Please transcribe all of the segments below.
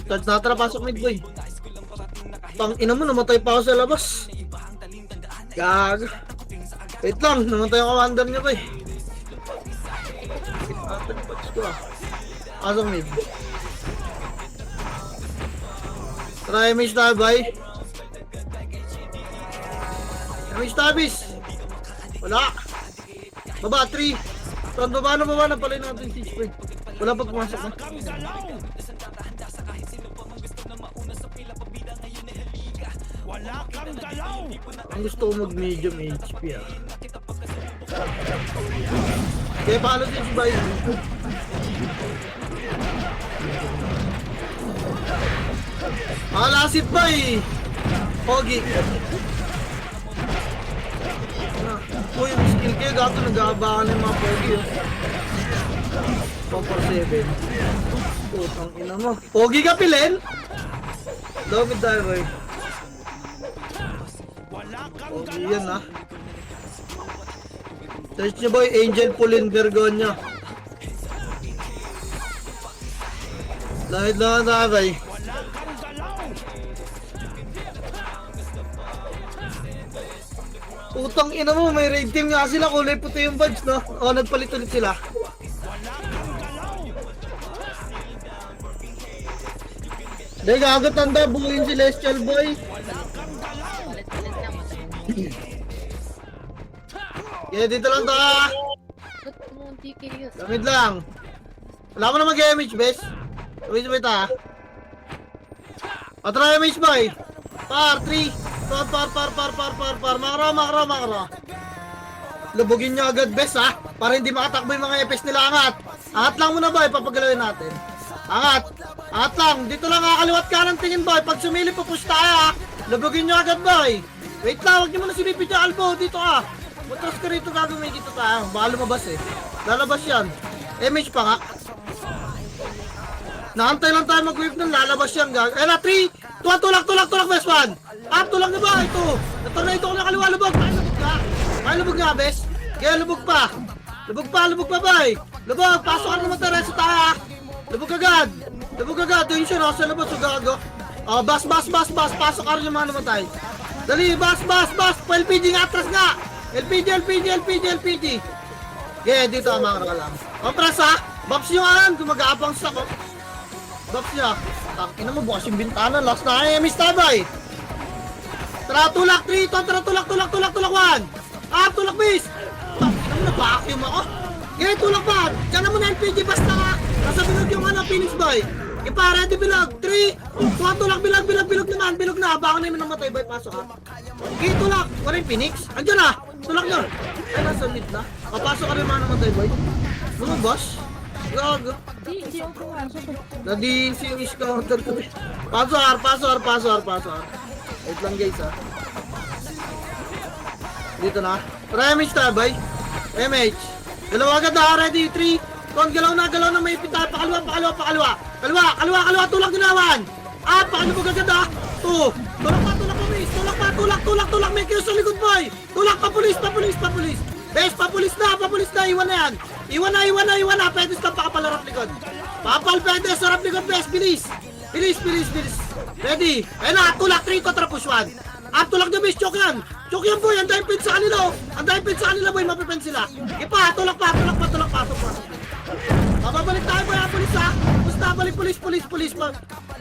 Touch na tara, pasok mid boy. Tang ina mo, namatay pa ako sa labas. Gag. Wait lang, namatay ang commander niya boy. Pasok mid. Try image tayo boy. Image tayo bis. Wala. Baba 3. Front baba na pala natin siege boy. Wala pa pumasok na. Ang gusto ko mag-medium HP ah. Kaya paano din si Bayo? Malasip ba eh? Pogi. Uy, yung skill kayo gato, nag-aabakan ng mga pogi oh. Power 7. Putang ina mo. Pogi ka pilin? Dawid tayo boy. Pogi yan ah. Search nyo boy, Angel Pauline Bergonya. Lahid lang na boy. Utang ina mo, may raid team nga sila, kulay puti yung badge no? O, nagpalit ulit sila. Dahil gagot tanda, buuin si Celestial boy. Kaya dito lang ta. Lamid lang. Wala ko na mag-image bes. Lamid ba ita? Patry image boy. Par 3. Par. Makara. Lubugin nyo agad bes ha. Para hindi makatakbo yung mga EPS nila. Angat lang muna boy, papagalawin natin. Angat lang. Dito lang kakaliwat ka ng tingin boy. Pag sumilip pupush tayo ha. Lubugin nyo agad boy. Wait lang, huwag nyo muna sinipid yung albo. Dito ka. Matras ka rito gagawin, may dito tayo. Baka lumabas eh. Lalabas yan. Image pa nga. Naantay lang tayo mag-whip nun. Lalabas yan gagawin. Ayun na, 3, 2, tulak best one. Tulak na ba? Ito ko nakaliwa, lubog. Ay, lubog nga best. Kaya lubog pa bay. Lubog, pasok ka naman tayo sa tayo. Lubog agad. Doon siya nasa labas, so gago. Bas. Pasok ka rin yung mga naman tayo. Dali, bas. LPG nga, atras nga. LPG. Yeah, dito ang mga lang. Kompres ha. Babs yung kung mag-aapang sa ko. Babs niya. Ina mo, bukas yung bintana. Last na ay miss tabay. Tara, tulak 3. Tara, tulak 1. Tulak bis. Ina mo, na-vacuum ako. Yeah, tulak pa. Diyan mo na LPG, basta ka. Nasa bilog yung Phoenix boy. Ipa, ready bilog. 3, 2, tulak, bilog naman. Bilog na. Baka na yung namatay boy. Pasok ha. Okay, tulak. Wala yung Phoenix. Andiyan na. Tulak nyo. Ay, nasa mid na. Papasok ka rin mga namatay boy. Mga boss. Gago. Hindi ako pumasok. Na-DCS counter ko. Pasok. Wait lang guys ha. Dito na. Try image tayo boy. Image. Galaw agad ha. Ready. 3. Kon, galaw na may pita. Pakaliwa. Kaliwa. Tulak ginawan. Pakalubog agad ha. 2. Tulak. May kiyo sa likod boy. Tulak pa pulis. Bes, papulis na. Iwan na yan. Iwan na. Pwede sa pakapalarap likod. Pwede sa harap likod bes. Bilis. Ready. Ayun na. Tulak 3 kontra push 1. Tulak na bes. Choke yan boy. Ang dahil pin sa kanila boy. Mapipen sila. Ipa. Tulak pa. Babalik tayo boy. Pulis ha. Basta balik pulis.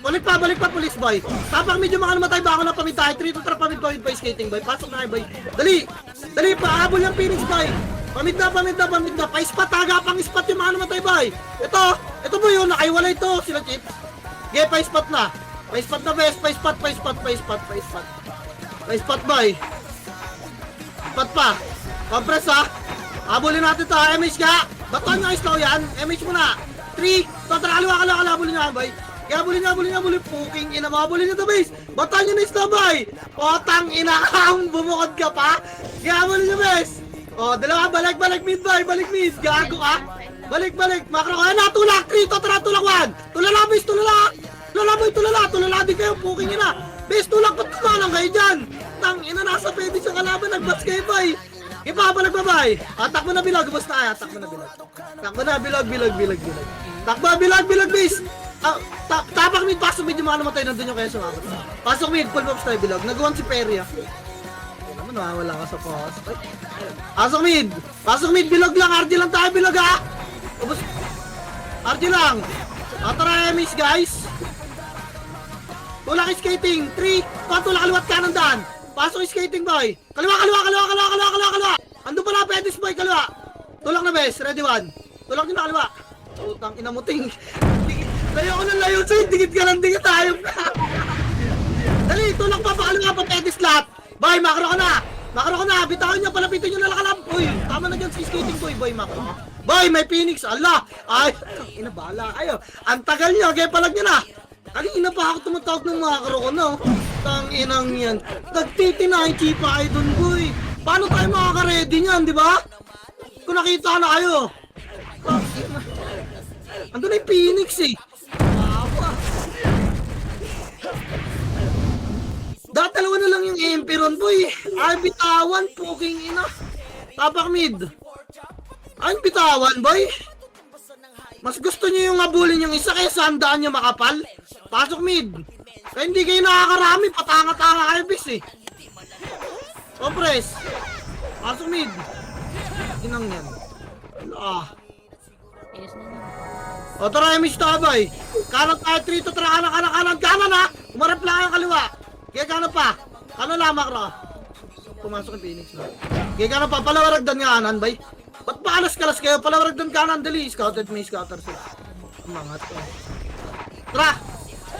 Balik pa pulis boy. Tapang medyo mga namatay ba ako na pamid tayo. 3 to trap pamid boy skating boy. Pasok na boy. Dali pa. Habol yung Phoenix boy. Pamid na. Pa-spot. Pang spot yung mga namatay boy. Ito boy yun. Nakaiwalay ito. Sila chips. Okay, pa-spot na. Pa-spot best. Pa-spot boy. Spot pa. Compress ha. Habulin natin ito. MH ka. Baton nga slow yan. MH mo na. 3. Tara, kaliwa. Habulin nga boy. Kaya bulin. Puking ina mo. Habulin nyo ito base. Baton nyo na slow boy. Potang ina ka. Bumukod ka pa. Kaya habulin nyo base. Dalawa. Balik mid boy. Balik mid. Gago ka. Balik. Makro ka na. Tulak 3. Tara, tulak 1. Tulala base. Tulala din kayo. Puking ina. Base, tulak. Ba't tumalang kayo dyan? Tang ina, nasa pwede sa kalaban. Nagbats kayo boy. Ipabalik ba bay? Takbo na bilog. Basta takbo na bilog. Takbo na bilog. Takbo bilog base. Tapak mid, pasok mid yung mga namatay nandun yung kaya sumabot. Pasok mid, full box tayo bilog. Nagawan si Perry ah. Naman, wala ka sa post. Pasok mid, bilog lang. RG lang tayo, bilog ah. Ubus. RG lang. Tara, emis guys. Tulak skating. 3, tulak kaliwat kanan daan. Pasok skating boy. Kaliwa. Ando pala, pedis boy, kaliwa. Tulak na bes, ready one. Tulak nyo na kaliwa. Utang ina mo ting. Layo ko ng layo sa'yo, dikit ka lang, dikit tayo. Dali, tulak pa, pakaliwa pa, pedis lahat. Boy, makro ka na. Bitawan nyo, palapitin nyo na lakalam. Uy, tama na dyan si skating boy, makro. Boy, may Phoenix, ala. Ay, ina, bahala kayo. Ang tagal nyo, kaya palag nyo na. Kanina pa ako tumatawag ng makro ko, no? Tanginang yan. Nagtitinay, chipa kayo dun, boy. Paano tayo makaka-ready niyan, di ba? Kung nakita na kayo. Andun na yung Phoenix eh. Awa. Dalawa na lang yung Emperon boy. Ay, bitawan, puking ina. Tapak mid. Ay, bitawan boy. Mas gusto nyo yung abulin yung isa kaysa handaan nyo makapal. Pasok mid. Kaya hindi kayo nakakarami, patanga-tanga kayo bis eh. Compress. Pasok mid. Inang yan. O tara, emis tabay. Kanan tayo, 3 to tara, kanan ha. Umarap lang ang kaliwa. Kaya kanan pa. Kanan lamak ra. Pumasok yung Phoenix na. Kaya kanan pa, palawaragdan nga kanan bay. Ba't paalas-kalas kayo? Palawaragdan kanan, dali. Scouted may scouter siya. Umangat ko. Tara.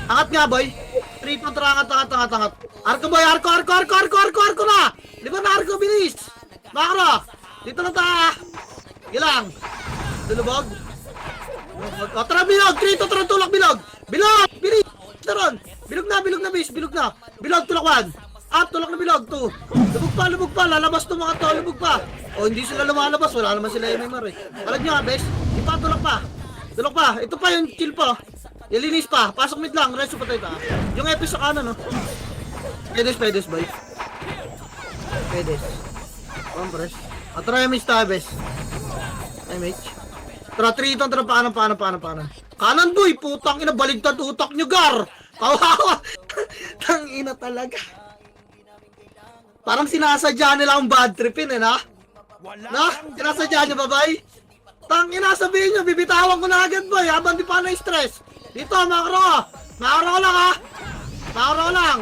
Angat nga boy. 3 to tara, angat. Arko boy, arko na. Di ba na arko, bilis. Makro. Dito na ta. Gilang. Dulubog. O tara bilog, 3 to tara tulak bilog. Bilog, bilis. Taron. Bilog na bis, bilog na. Bilog tulak 1. Up, tulak na bilog 2. Lubog pa, lalabas to mga to, lubog pa. O hindi sila lumalabas, wala naman sila MMR eh. Palag nyo bes. Ipa, tulak pa. Ito pa yung kill pa. Ilinis pa, pasok mid lang, reso pa tayo ta. Yung epi sa kanan no. Pedes boy. Pedes. Compress. Atry miss tayo bes. MH. Tara, 3 itong tara, paano. Kanan boy, putang ina, baligtad utak nyo, gar. Kawawa. Tang ina talaga. Parang sinasadya nila ang bad tripin eh, na? Sinasadya nyo, babay? Tang ina, sabihin nyo, bibitawan ko na agad boy, habang di pa na-stress. Dito, makro lang ha. Makro lang.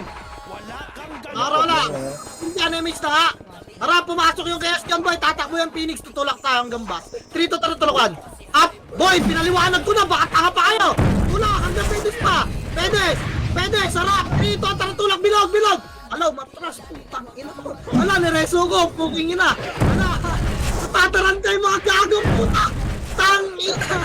Hindi, enemies na ha. Tara, pumasok yung KS dyan boy, tatakbo yung Phoenix, tutulak tayo hanggang bas. 3 to tulukan. Up! Boy, pinaliwanag ko na, baka tanga pa kayo! Tulak, hanggang Pedes pa! Pedes, sarap! 3 to, tulak, bilog! Alaw, matras, putang ina ko. Ala, nireso ko, puking ina. Ala, tataran kayo mga gagong puta! Tang ina!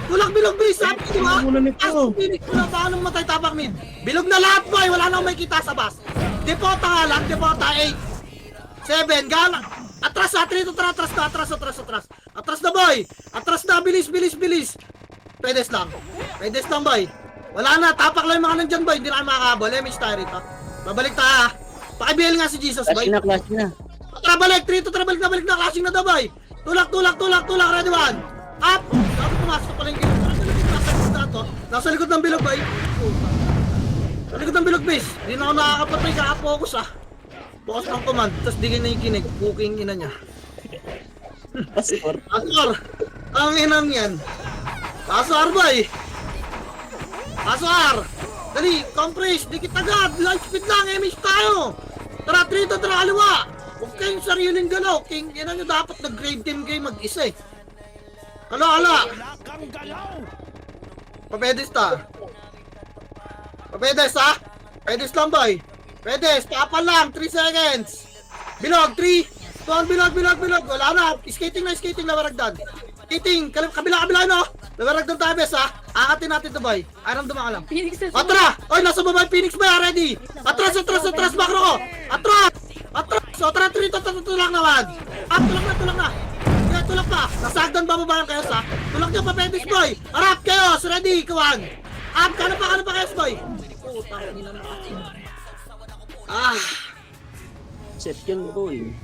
Tulak, bilog, bis, sabi ko ha? As Phoenix ko na, paano matay tapak mid? Bilog na lahat boy, wala na akong may kita sa bas. Depota nga lang, 8, 7, galang. Atras ha, 3 to tara, atras na boy. Atras na, bilis. Pedes lang boy. Wala na, tapak lang yung mga nandyan boy. Hindi na kayo makakabol, emis tayo rito. Babalik tayo ha. Pakibihil nga si Jesus boy. Clash na. Tara balik, 3 to tara, balik na, clashing na daw boy. Tulak, ready one. Up! Dapat pumasok pala yung game. Nasa likod ng bilog boy. Sa likod ng bilog base. Hindi na ako nakakapatay, kaka-focus ah. Focus ng command, tapos digay na yung kinig. Cooking ina niya. Asor. Ang inang yan. Asor boy. Asor. Dali, compress, dikit agad. Light speed lang, emis tayo. Tara, 3 to tara, kaliwa. Huwag kayong sariling galaw. King, ina nyo dapat nag-grave team kayo mag-isa eh. Ala. Papedes ta. Papedes ha? Pedes lang boy. Pedes, tapal lang, 3 seconds. Bilog, 3. Tuwan, bilog. Wala na, skating na waragdan. Skating, kabila no? Nawaragdan tayo bes ha? Angatin natin to boy. Aram dumaka lang. Atra! Oy, nasa baba yung Phoenix boy, ready? Atras, makro ko. Atras! So, tara, 3 to lang naman. Tulak na. Tulak pa. Nasagdan ba lang kayo sa? Tulak nyo pa, Pedes boy. Harap kayo, ready, kawan. Up, kano pa kayo boy. Putang ina na. Set yun boy.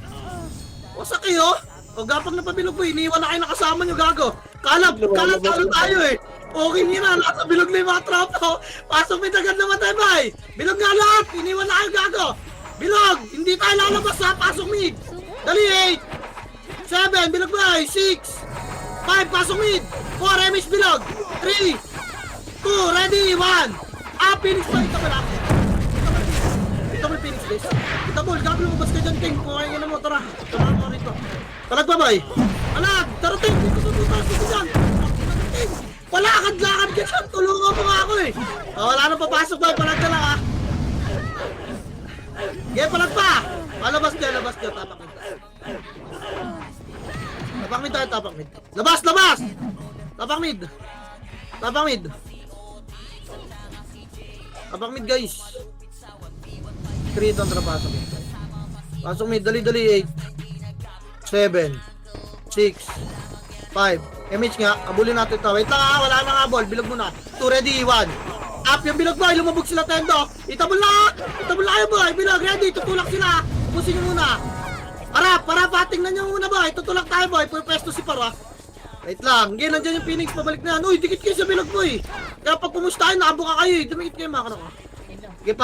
Wasak kayo? O gapag na pabilog boy, iniwan na kayo nakasama nyo gago. Kalab tayo eh. Okay nila, nasa bilog na yung mga tropa. Oh. Pasok may agad naman tayo, bay. Bilog nga lahat, iniwan na kayo gago. Bilog, hindi tayo lalabas ha, pasok mid. Dali, 8, 7, bilog bay, 6, 5, pasok mid. 4, MS bilog. 3, 2, ready, 1. Phoenix ba? Ito ba lang? Ito ba Phoenix base? Ito bol, gago lumabas ka dyan, Ting. Kung kaya mo, tara. Tara mo rito. Talag ba, bay? Alag, tara, Ting. Dito sa butas, dito dyan. Palakad-lakad ka dyan. Tulungan mo nga ako eh. Wala nang papasok, bay. Palag ka lang, ha. Okay, palag pa. Labas ka, tapak mid. Tapak mid tayo, tapak mid. Labas! Tapak mid. Tapak mid. Tapak mid, guys. 3 itong pasok. Pasok mid, dali, 8, 7, 6, 5. MH nga, abulin natin ito. Wait lang ha, wala na nga ball. Bilog muna. 2, ready, 1. Up yung bilog boy, lumabog sila tendo. Itabol na kayo boy. Bilog, ready, tutulak sila. Ubusin nyo muna. Para, patingnan nyo muna boy. Tutulak tayo boy, pwesto si Para. Wait lang, ngayon nandiyan yung Phoenix, pabalik na yan. Uy, dikit kayo sa bilog boy. Kaya pag pumustahin, nakabuka kayo eh. Dumikit kayo makano ko. Sige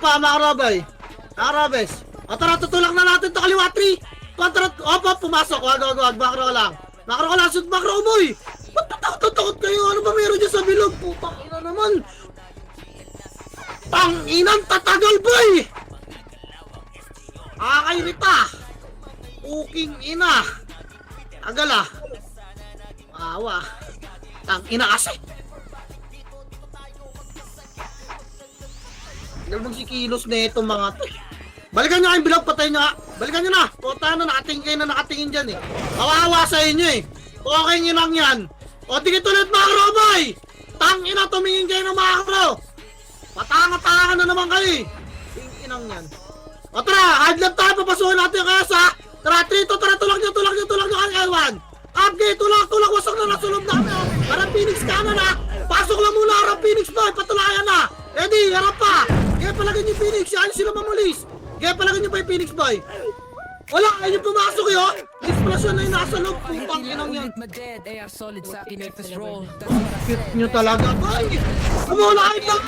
pa, makarabay. Makarabes. O tara, tutulak na natin ito kaliwa 3. Opo, pumasok. Wag, makro lang. Makro lang, shoot makro boy. Ba't tatakot kayo? Ano ba meron dyan sa bilog? Putang ina naman. Tanginang tatagal boy. Rita. Uking ina. Tagal ah. Awa. Tangina kasi. Tagal mong si kilos na itong mga to. Balikan nyo kayong bilog, patay nyo ha. Balikan nyo na. Puta na, nakatingin dyan eh. Kawawa sa inyo eh. Okay nyo lang yan. O tingin ulit makro boy. Tangina, tumingin kayo ng makro. Patanga-tanga na naman kayo eh. Tinginang yan. O tara, hard lap tayo, papasuhin natin yung kayas ha. Tara, 3 to, tara, tulak nyo kay L1. Upgrade, tulak, wasak na nasulog namin ha. Harap Phoenix kanan ha. Pasok lang muna, harap Phoenix boy, patulayan ha. Ready, harap pa. Kaya palagyan yung Phoenix, yan sila mamulis. Kaya palagyan nyo pa yung Phoenix boy. Wala, ayun yung pumasok yun. Explosion na yung nasa loob, putang inang yan. Cute nyo talaga boy. Kumulain lang.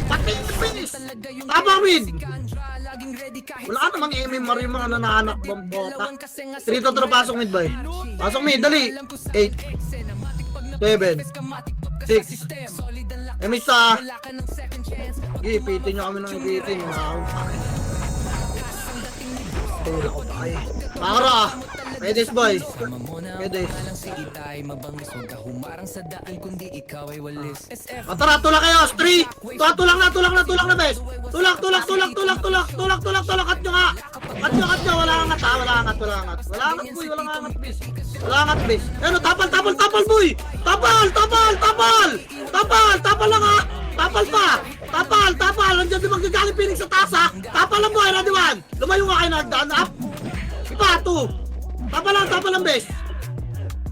Pati yung Phoenix. Tabang mid. Wala namang MMR yung mga nanaanak bombota. 3 to pasok mid boy. Pasok mid, dali. 8, 7, 6. Emisa. Ipitin nyo kami ng ipitin. Tulak ko tayo. Makara. Pedis boy. Pedis. Tara, tulak kayo. 3. Tulak na bes. Tulak. Kat nyo nga. Kat nyo. Wala angat ha. Wala angat boy. Wala angat bes. Ano, tapal boy. Tapal lang ha. Tapal. Nandiyan din magagaling Phoenix sa taas ha. Tapal lang boy. Ready 1. Lumayo nga kayo nagdaan up. Ipa 2. Tapal lang bes.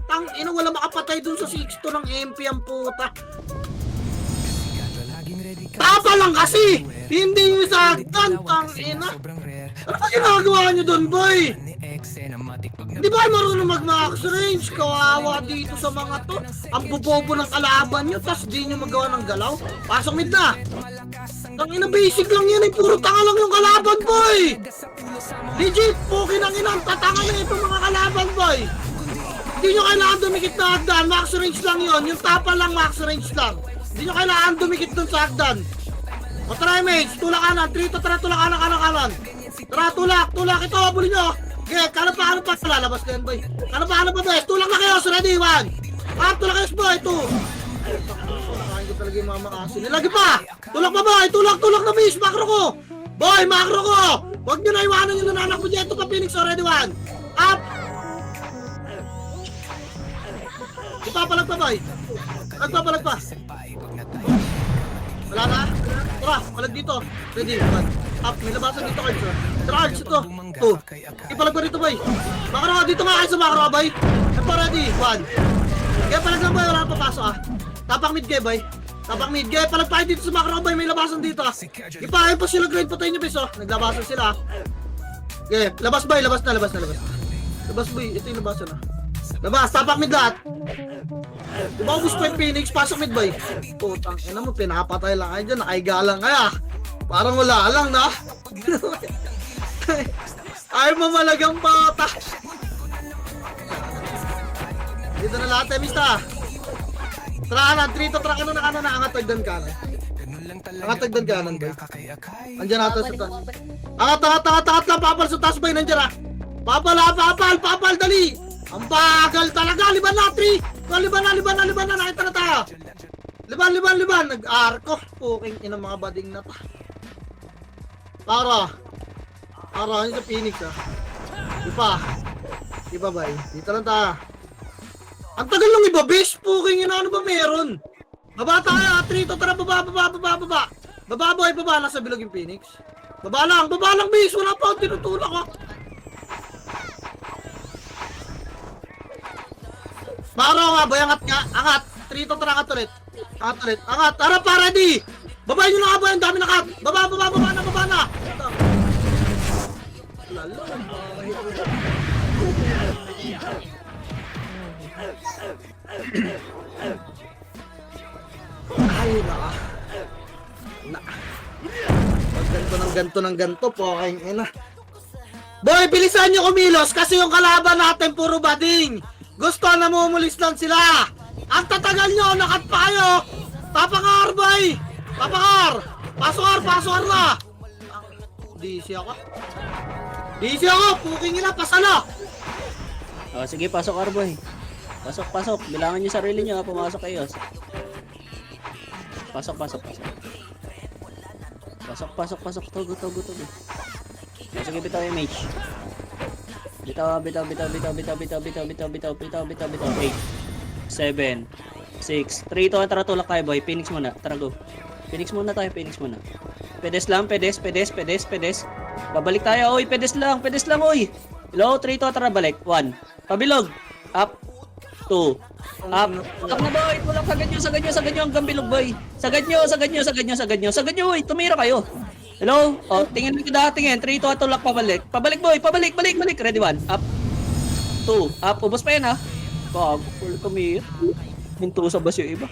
Ina, wala makapatay dun sa 6 to ng MP ang puta. Tapal lang kasi. Hindi yung sa gantang ina. Ano ba ginagawa nyo dun boy? Hindi ba marunong mag-max range? Kawawa dito sa mga to. Ang bubobo ng kalaban nyo, tas di nyo magawa ng galaw. Pasok mid na. Tangina, basic lang yan eh. Puro tanga lang yung kalaban boy. Legit, pukin ang inang tatanga na itong mga kalaban boy. Hindi nyo kailangan dumikit na hagdan. Max range lang yun. Yung tapa lang max range lang. Hindi nyo kailangan dumikit dun sa hagdan. O try mates, tulak kanan. 3 to, tara, tulak kanan. Tara, tulak. Ito, abulin nyo. Okay, kanan pa. Lalabas na yan, boy. Kanan pa, boy. Tulak na kayo. So, ready, 1. Tulak kayo, boy. 2. Nakain ko talaga yung mga makasin. Lagi pa. Tulak pa, boy. Tulak na, fish. Makro ko. Boy, makro ko. Huwag nyo na iwanan yung nananak mo dyan. Ito pa, Phoenix. So, ready, 1. Up. Ipapalag pa, boy. Nagpapalag pa. Wala na. Tara, palag dito. Ready, 1. Up, may labasan dito kayo, sir. Tara, ito. 2. Ipalag pa dito, boy. Makro, dito nga kayo sa makro, boy. Ito, ready, 1. Kaya palag lang, boy. Wala na papasok, ah. Tapak mid, kaya, boy. Kaya palag pa dito sa makro, boy. May labasan dito, ah. Ipahin pa sila, grade patay nyo, bis, oh. Naglabasan sila, ah. Okay, labas, boy. Labas na. Labas, boy. Ito yung labasan, ah. Labas, tapak mid lahat. Diba ubus ko yung Phoenix, pasok mid boy. Putang ina mo, pinapatay lang kayo dyan, nakaiga lang kaya. Parang wala lang na. Ay mamalagang bata. Dito na lahat eh, mista. Trakanan, 3 to trakanan na kanan na angat tagdan kanan. Angat tagdan kanan boy. Andiyan natin sa taas. Angat lang, papal sa taas boy, nandiyan ah. Papal, dali. Ang bagal talaga, liban na, 3. Liban na, nakita na tayo. Liban, nag-arko. Puking ina mga bading na ta. Para, yun sa Phoenix ah. Iba ba eh? Dito lang tayo. Ang tagal ng iba, bes. Puking ina, ano ba meron? Baba tayo, 3 to, tara, baba. Baba boy, nasa bilog yung Phoenix. Baba lang, bes. Wala pa akong tinutulak ah. Paro nga boy, angat. 3 to, tara, angat ulit. Angat, tara pa, ready. Babayin nyo na nga boy, ang dami na kat. Baba na. Lalo. Ay, Pag ganto po, kain ina. Boy, bilisan nyo kumilos kasi yung kalaban natin puro bading. Gusto na mumulis lang sila. Ang tatagal nyo, nakat pa kayo. Papakar, boy. Pasokar na. DC ako, puking ina, pasala. Oh, sige, pasok Arboy. Pasok. Bilangan niyo sarili niyo, pumasok kayo. Pasok. Tugo. Sige, bitaw yung mage. Bitaw. 8, 7, 6, 3, to, tara tulak tayo boy. Phoenix muna, tara go. Phoenix muna. Pedes lang. Babalik tayo, oy, pedes lang, oy. Hello, 3 to, tara balik. 1, pabilog. Up. 2. Up. Tulak na boy, tulak sa ganyo hanggang bilog boy. Sa ganyo, oy, tumira kayo. Hello? Oh, tingin mo kita, tingin. 3 to, tulak pabalik. Pabalik boy, pabalik. Ready 1. Up. 2. Up. Ubos pa yan ha. Bago, kami. Minto sa bas yung iba.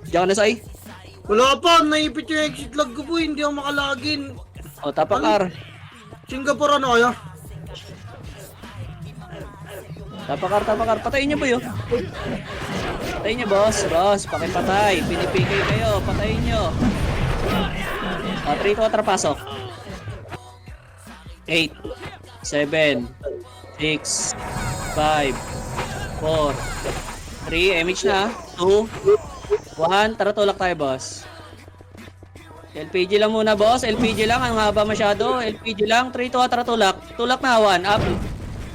Diyan ka na say. Wala pa, naipit yung exit lag ko po, hindi ako makalagin. O, tapakar. Singapore ano kaya? Tapakar. Patayin niyo po yun. Patayin niyo, boss. Pakipatay. Pinipikay kayo. Patayin niyo. O, 3 to, trapasok. 8, 7, 6, 5, 4, 3, MH na. 2, 1, tara tulak tayo, boss. LPG lang muna, boss. LPG lang, ang haba masyado. LPG lang, 3 to, tara tulak. Tulak na, 1, up.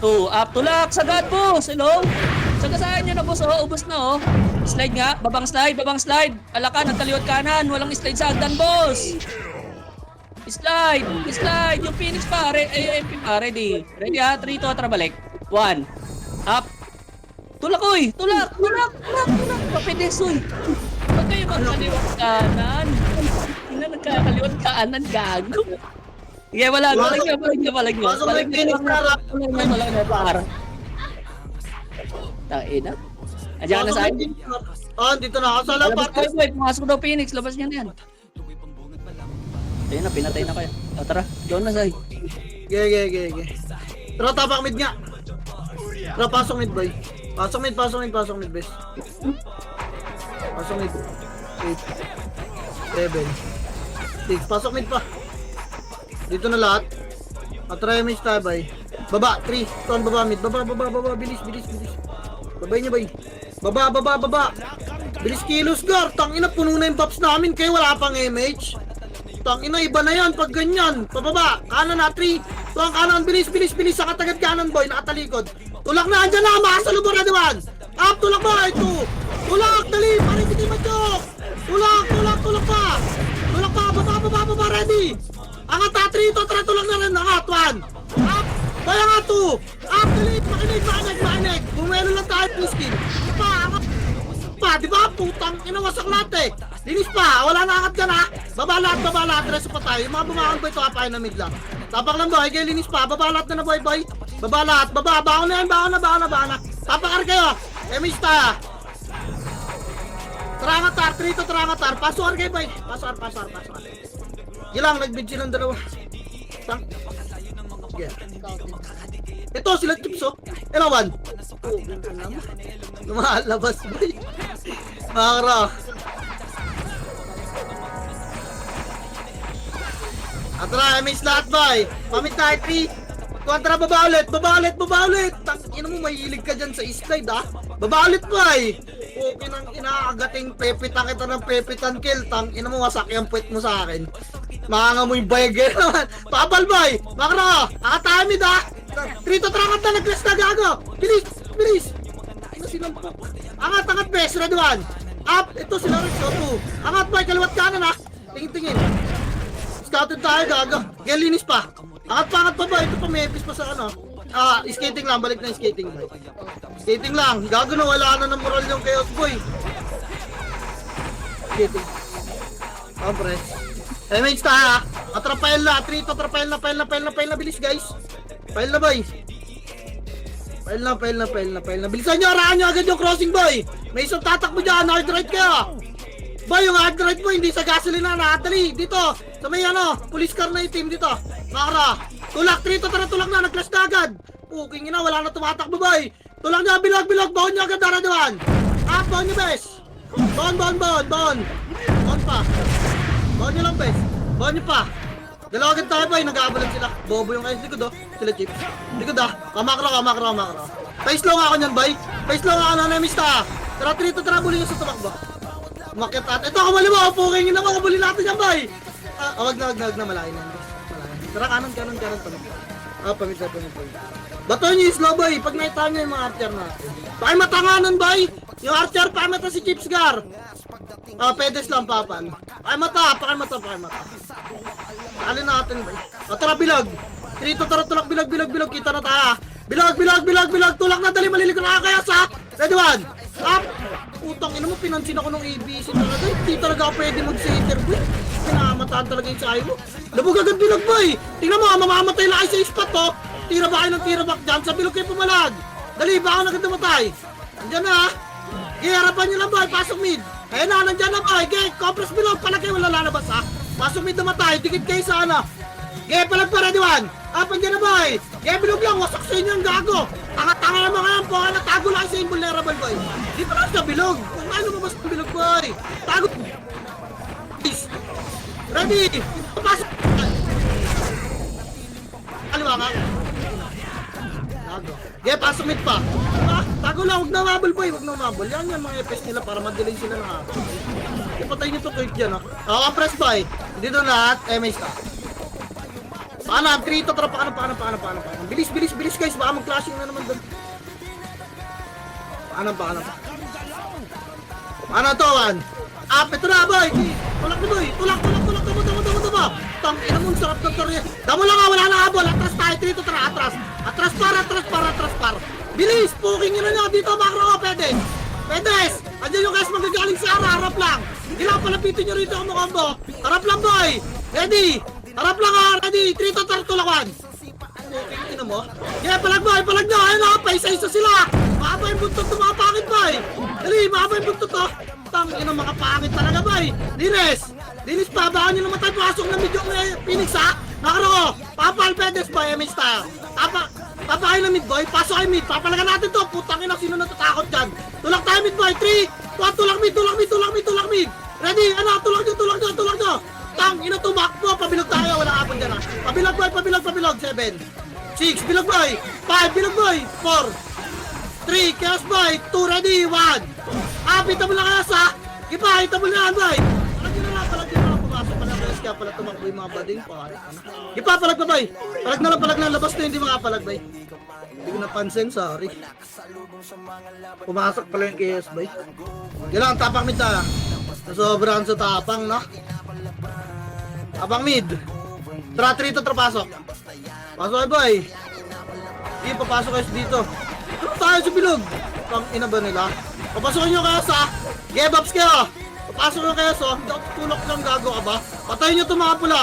2, up, tulak. Sagad, boss. Hello? Sagasaan nyo na, boss. Oh, ubos na, oh. Slide nga. Babang slide. Alakan, nagkaliwat kanan. Walang slide sa hagdan, boss. Slide. Yung Phoenix pa. MP pa, ready. Ready, ha? 3 to, tara balik. 1, up. Tulak, oy! Tulak! Papides, oy! Huwag kayo magkaliwat kanan. Hindi na nagkakaliwat kanan, gago. Sige, wala. Balag nyo. Pasok na yung Phoenix na. Balag nyo, par. Taina. Andiyan ka na sa'yo? Dito na ako. Sala Labas pa. kayo, boy. Pumasok daw Phoenix. Labas nyo na yan. Ayun na, pinatay na kayo. O, tara. Doon na, say. Ge. Tara, tapak mid nga. Tara, pasok mid boy. Pasok mid, bes. Pasok mid. 8, 7, 6. Pasok mid pa. Dito na lahat. Atry mid tayo, bay. Baba, 3. Tuan, baba mid. Baba. Bilis. Babay niya, bay. Baba. Bilis kilos, gar. Tangina, puno na yung buffs namin. Kayo wala pang MH. Tangina, iba na yan pag ganyan. Pababa. Kanan na, 3. Tuan, kanan. Bilis. Sa katagad kanan, boy. Nakatalikod. Tulak na, andyan na, makasalubong na diwan. Up, tulak ba, ito. Tulak, dali, pare, hindi mag-joke. Tulak pa. Baba, ready. Angat na, 3, to, tara, tulak na rin. Angat, 1. Up, kaya nga 2. Up, dali, makinig. Bumelo lang tayo, piskin. Angat pa, di ba? Putang, inawasak lahat eh. Linis pa, wala na angat ka na. Baba lahat, reso pa tayo. Yung mga bumangon ba ito, kapain na mid lang. Tapak lang boy, kaya linis pa. Baba lahat na boy. Baba lahat, baon na yan, baon na. Tapakar kayo. Damage tayo. Trangatar, trito trangatar. Pasok kayo bay. Pasok. Yun lang, nag-bid silang dalawa. Tang. Yeah. Ito sila chips oh. Elawan. Lumalabas bay. Makara. Atra, miss lahat bay. Pamit tayo 3. Kontra, baba ulit. Tangina mo, mahilig ka dyan sa slide ah. Baba ulit bay. Okay nang inaagating pepitan kita ng pepitan kill. Tangina mo, wasak yung puwet mo sa akin. Makangamoy bagay naman. Papal bay. Makara, akatamid ah. Trito trangat na, nag-class na gago. Bilis. Ano sinampok? Angat, bes. Ready one. Up. Ito sila Rex. 2. Angat bay, kaliwat kanan ah. Tingin. Scouted tayo, gago. Galinis pa. Angat pa ba? Ito pa may epis pa sa ano. Skating lang. Balik na yung skating boy. Skating lang. Gago na, wala na ng moral yung Chaos Boy. Skating. Press. Damage tayo. Atrapail na. Trito, atrapail na. Bilis guys. Pail na boy. Pail na. Bilisan nyo, arahan nyo agad yung crossing boy. May isang tatakbo dyan. Hard right kayo. Boy, yung hard right mo, hindi sa gasolina, nakatali. Dito, sa may police car na itim dito. Makara. Tulak, trito, tulak na, nag-clash na agad. Puking ina, wala na tumatakbo, boy. Tulak niya, bilag, baon niya agad, daraduan. Baon niyo, bes. Baon pa. Baon niyo lang, bes. Baon niyo pa. Dalawa agad tayo, boy, nag-aabalan sila. Bobo yung kayo, likod, sila chips. Likod, kamakro. Face low nga ako niyan, boy. Face low nga ako, nanamista. Tara, trito, bulin niyo sa tumakbo. Umakyat at ito, kumali mo, puking ina mo, kumuli natin yan, boy. Wag na, malayo na. Tara, kanan pa. Pamit. Bato nyo yung slow, boy, pag naitahan nyo yung mga archer natin. Pakay matanganan, boy. Yung archer, pakay mata si Chips Gar. Pedes lang, papan. Pakay mata. Alin natin, boy. Tara, bilag. Trito, tara, tulak, bilag, kita na tayo. Bilag, tulak na, dali, malilikot na kaya sa. Ready one. Up. Utang ina mo, pinansin ako ng ABC talaga. Hindi talaga ako pwede mag-sater, boy. Pinamataan talaga yung sayo mo. Labog agad bilag, boy. Tingnan mo, mamamatay lang kayo sa spot, oh. Tira ba kayo ng tira back dyan? Sa bilog kayo pumalag. Dali, baka na agad namatay. Andyan na, ha. Harapan nyo lang, boy. Pasok mid. Ayan na, nandyan na, boy. Compress bilog. Palag kayo, wala lalabas, ha. Pasok mid namatay. Dikit kayo sa ano. Palag pa, ready one. Andyan na, boy. Bilog lang. Wasak sa inyo yung gago. Tanga-tanga naman ngayon po. Natago lang sa invulnerable, boy. Di pa lang sa bilog. Kung ano mo mas bilog, boy. Tago. Ready. Pasok. Kaliwa ka. Tago. Pasok mid pa. Tago lang. Huwag na mabol, boy. Yan mga FS nila para madelay sila ng ako. Ipatay nyo to quick yan, ha. Press, boy. Dito lahat. MH ka. Paano? Trito, tara, paano. Bilis, guys. Baka mag-clashing na naman doon. Paano. Paano to, Juan? Ito na, boy. Tulak na, boy. Tulak. Tangina mo, sarap ng torya. Damo lang, wala na habol. Atras tayo, Trito, tara, atras. Atras par. Bilis, puking nyo na nyo. Dito, makro, Pedes. Andiyan yung guys magagaling sa harap lang. Hindi lang palapitin nyo rito ang combo. Harap lang, boy. Ready. Harap lang, ready. Trito, tulakwan. Tingnan mo. Palag nyo. Ayun na, isa-isa sila. Mahaba yung buntot to, mga pangit, boy. Dali, mahaba yung buntot to. Tangina, mga pangit talaga, boy. Linis pa, baka nyo namatay. Pasok na medyo Phoenix, ha. Nakaro, papal, Pedes, boy. MH style. Papakain na mid, boy. Pasok kayo mid. Papalagan natin to. Putang ina, sino natatakot dyan? Tulak tayo mid, boy. 3, 2, tulak mid. Ready? Tulak nyo. Tang ina, tumakbo. Pabilog tayo. Walang hapon dyan, ha. Pabilog, boy. 7, 6, bilog, boy. 5, bilog, boy. 4, 3, chaos, boy. 2, ready, 1. Pita mo lang kaya sa. Gipa, hita mo lang, boy. Palag nyo na. Pumasok pa lang. Kaya pala tumakbo yung mga bading. Gipa, palag pa, boy. Palag na. Labas na, hindi makapalag, boy. Hindi ko napansin, sorry. Pumasok pala yung chaos, boy. Kailangan tapang mid na. Sobrang sa tapang, no? Tapang mid. Trito, pasok. Pasok, boy. Hindi, papasok kayo dito. Ano tayo sa bilog? Pang ina ba nila? Papasokin nyo kayo sa Gebaps kayo. Papasok nyo kayo sa hindi ako tutulak lang, gago ka ba? Patayin nyo ito mga pula.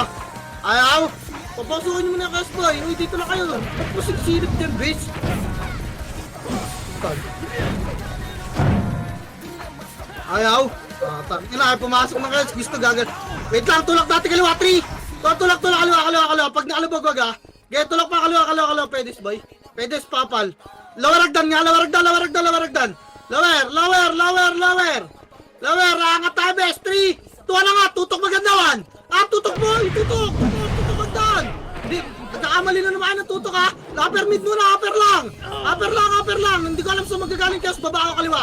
Ayaw. Papasokin nyo muna kayo, boy. Uy, dito lang kayo. Ba't mo silip dyan, bitch? Ayaw. Ina, pumasok na kayo. Gusto gagal. Wait lang, tulak natin kaliwa. 3. Tulak, kaliwa. Pag nakalubog, wag ha. Okay, tulak pa, kaliwa. Pedes, boy. Pedes, papal. Lawaragdan nga, lawaragdan. Lower, angat tayo, best. 3. Tuwa na nga, tutok magandawan. Tutok mo, tutok magdaan. Hindi, nagkakamali na naman ng tutok ha. Upper mid muna, upper lang. Hindi ko alam saan magagaling kayo. Baba ako kaliwa.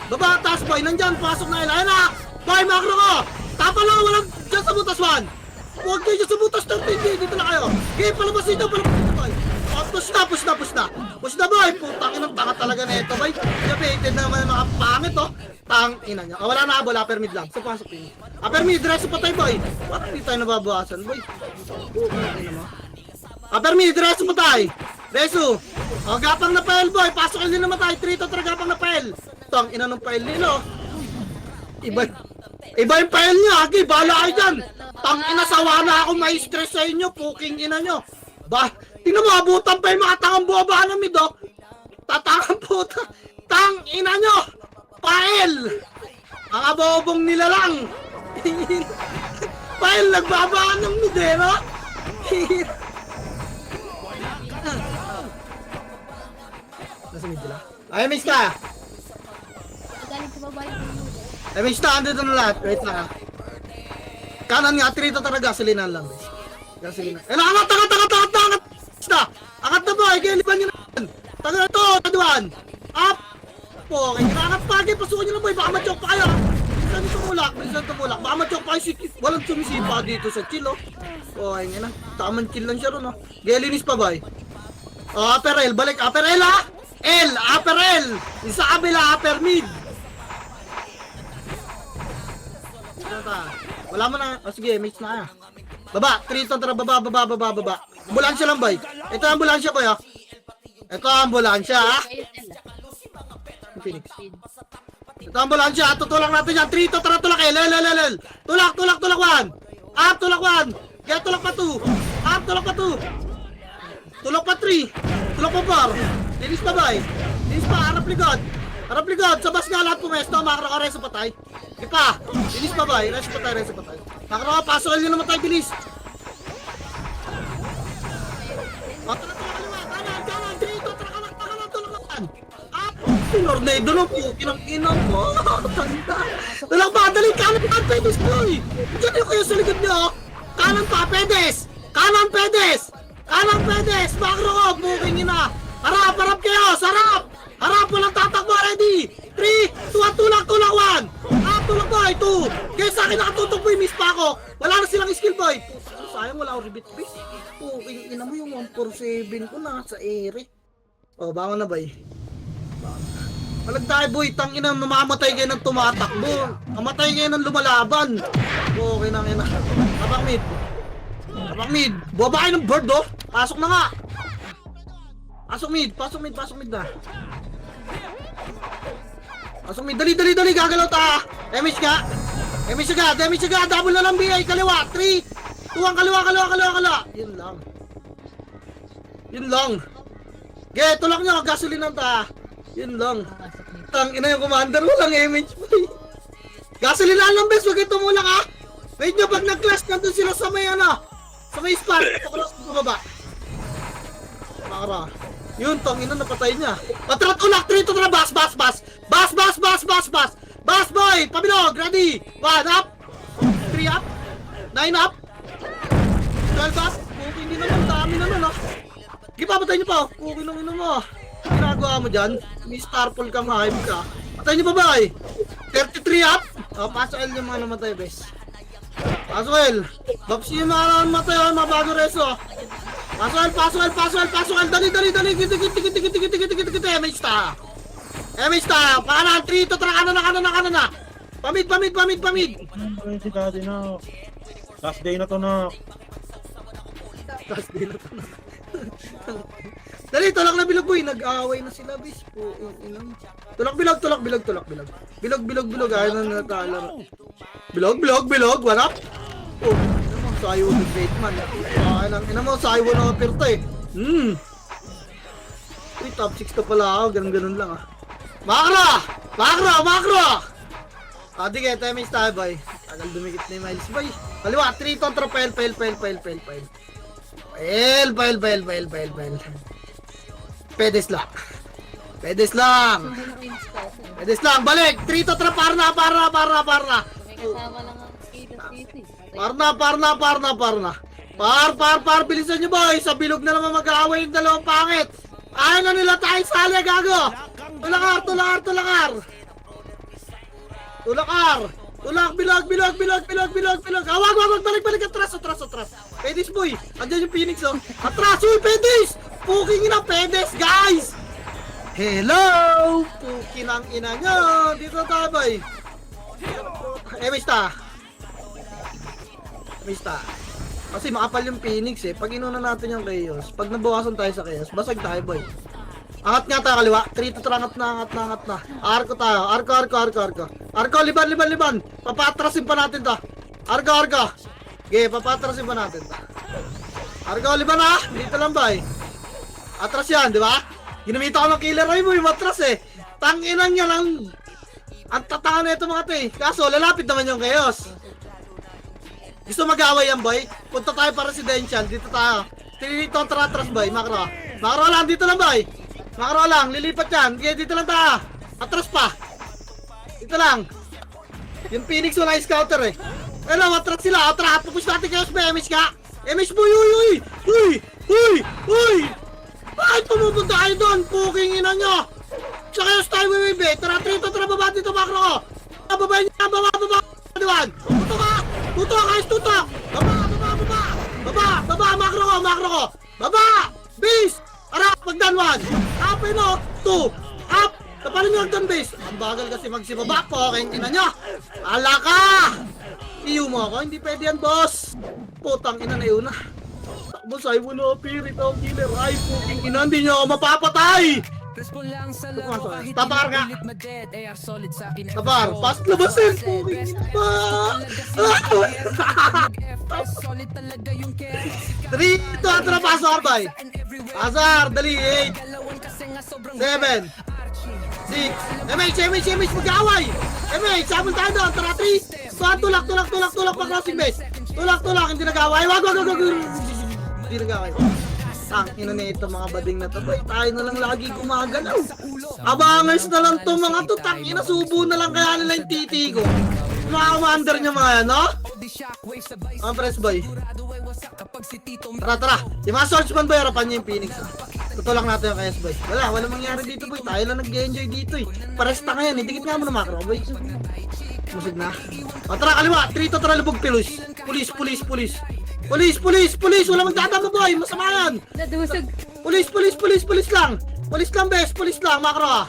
Baba, taas boy, nandyan, pasok na yun. Ayun na, boy, makro ko. Tapa lang, walang dyan sa butas, one. Huwag kayo dyan sa butas, dito na kayo. Okay, palabasin nyo, boy. Push na, boy. Putang inang tanga talaga na ito, boy. Debated na naman mga pangit, oh. Tang ina niya. Wala na habol, upper mid lang. So, pasok yun. Upper mid, diretso patay, boy. Bakit hindi tayo nababawasan, boy? Upper mid, diretso patay. Resu. Gapang na pael, boy. Pasok yun din naman tayo. 3 to 3 gapang na pael. Tang ina ng pael nilo. Iba yung pael niya, Agi. Bahala kayo dyan. Tang ina, sawa na ako may stress sa inyo. Puking ina nyo. Tingnan mo, abutan pa yung mga tangang buwaba ng mid, oh. Tatangang puta. Tang ina nyo. Pael! Ang abobong nila lang! Pael, nagbabaan ng midero! Nasa mid sila? Ay, miss ka! Galing sa babae. Ay, miss ka! Andito na lahat. Wait lang ha. Kanan nga, 3 to talaga. Gasolinan lang. Gasolinan. Eh, angat! Angat na ba? Kaya liban nyo na yan. Taga na ito! Taduan! Up! Okay, kinangat pa kayo, pasukan nyo lang boy, baka ma-choke pa kayo. Bilisan tumulak, baka ma-choke pa kayo, walang sumisipa dito sa chill, oh. Okay, nga na, tamang chill lang siya ron, oh. Gelinis pa boy. Upper L, balik, upper L ha? Upper L, isa kabila, upper mid. Wala mo na, sige, mates na kaya. Baba, 3 to tara, baba. Ambulansya lang boy, ito ang ambulansya boy, ha. Ito ang ambulansya, ha. Phoenix. Ito ang ambulansya, tutulang natin yan. 3 to, tara, tulak eh. Lel. Tulak, 1. Up, tulak 1. Kaya tulak pa 2. Up, tulak pa 2. Tulak pa 3. Tulak pa 4. Linis pa ba eh? Linis pa, harap ligod. Sabas nga lahat pumesto, makro ka, reso patay. Ipa, linis pa ba eh? Reso patay. Makro ka, pasok yun naman tayo, bilis. Tulak kaliwa, kanan. 3 to, tara, tulak 1. Tornado na po, kinang-inang mo. Tanda. Dalang ba, dali, kanan pa, Pedes, boy. Diyan yung kayo sa likod nyo. Kanan pa, Pedes. Makro ko, buking ina. Harap kayo, sarap. Harap, walang tatakbo, ready. 3, 2, tulak, 1. Tulak boy, 2. Kaya sa akin nakatutok boy, miss pa ako. Wala na silang skill boy. Sayang, wala ako rebit, please. Buking ina mo yung 147 ko na sa ere. Bangon na boy. Malag tayo boy, tangina, mamamatay kayo ng tumatakbo. Mamatay kayo ng lumalaban. Okay na, ina. Abang mid. Buwaba kayo ng bird, oh. Pasok na nga. Pasok mid na. Pasok mid, dali, gagalaw ta. Damage ka. Double na lang BI, kaliwa. 3, 2, kaliwa. Yun lang. Okay, tulak nyo, gasolina ta. Yun lang. Tang ina yung commander, walang image boy. Gasolina lang bes, wag kayo tumulak ha. Wait nyo, pag nag-clash nandun sila sa may sa may spot. Pakulas ko baba. Makara. Yun, tang ina, napatay niya. Patrat ulak, 3 to tara, bas. Bas boy, pabilog, ready. 1 up. 3 up. 9 up. 12 up. Okay, hindi naman, dami naman ha. Sige pa, patay nyo pa. Okay lang ina mo. Ginagawa mo dyan, may starfall kang hype ka. Patay niyo pa ba eh? 33 up? Pasok L yung mga namatay, bes. Pasok L. Babsi yung mga namatay, mga bago reso. Pasok L. Dali. Giti. MH ta. Kanan, 3 to, tara, kanan na. Pamid. Si daddy na. Last day na to na. Dali, tulak na bilog boy. Nag-aaway na sila, bis. Tulak bilog. Bilog. Ayaw na natalo. Bilog. What up? Ina mo, sayo the great man. Ina mo, sayo na apir to eh. Top 6 to pala ako. Ganun lang ah. Makro! Di kaya tayo may style boy. Tagal dumikit na yung Miles boy. Kaliwa, 3 ton tropel, pel. Pedes lang. Pedes lang. Sundo na kayo scout. Pedes lang, balik. 3 to trap, para na. May kasama lang ang skater dito eh. Par, bilisan nyo boy. Sa bilog na naman mag-aaway yung dalawang pangit. Ayaw na nila tayo sali, gago. Tulakar. Tulak, bilog. Wag, balik, atras. Pedis boy, andyan yung Phoenix oh. Atras, uy, Pedis! Puking ina, Pedis, guys! Hello! Puking ang ina nyo! Dito tayo boy. Mista. Kasi makapal yung Phoenix eh. Pag inuna natin yung Chaos, pag nabawasan tayo sa Chaos, basag tayo boy. Angat nga tayo kaliwa. 3 to 3, angat na. Arko tayo. Arko, liban. Papatrasin pa natin to. Arko. Okay, papatrasin pa natin to. Arko, liban ha. Dito lang ba eh. Atras yan, di ba? Ginamita ko ng killer eye mo yung matras eh. Tanginan niya lang. Ang tatanga na ito mga to eh. Kaso, lalapit naman yung Chaos. Gusto mag-away yan boy? Punta tayo para residential. Dito tayo. Dito ang atras boy. Makro lang, dito lang boy. Makro lang, lilipat yan. Okay, dito lang tayo. Atras pa. Dito lang. Yung Phoenix wala yung scouter eh. Ano, atras sila. Atras. Pupush natin kayo sa MH ka. MH boy, uy. Bakit pumupunta kayo doon? Puking ina nyo. Sa kayo tayo, bebe. Tara, baba dito, makro ko. Baba niya, baba. Diwan. Tutok, guys, tutok. Baba, makro ko. Baba. Base. Ara, pagdanwan. Up, 2. Up. Taparin nyo ang base. Ang bagal kasi magsibaba po. Kaya ina nyo. Ala ka. Iyo mo ako. Hindi pwede yan, boss. Putang ina na yun na. Takbo sa'yo mo na. Pirit ang killer. Ay, puking ina. Hindi nyo ako mapapatay. Tapar ka. Tapar. Pas labasin. Puking ina pa. 3, 2, atras, pasok, bay. Azar, dali, 8, 7, 6, MH, mag-away. MH, sabon tayo doon, tara, 3, tulak, pa crossing base. Tulak, hindi nag-away. Wag. Hindi nag-away. Ina na ito mga bading na to, boy. Tayo na lang lagi gumagalaw. Abangers na lang to mga to, ina, subo na lang kaya nila yung titi ko. Mga commander nyo mga yan, no? Ang press boy. Tara. Yung mga swordsman boy, harapan nyo yung Phoenix. Tutulak natin yung KS boy. Wala mangyari dito boy. Tayo lang nag-enjoy dito eh. Paresta nga yan eh. Dikit nga mo na macro boy. Musig na. O tara, kaliwa. 3 to 3 lubog pilos. Police. Wala magdadama boy. Masama yan. Nadusog. Police lang. Police lang. Macro.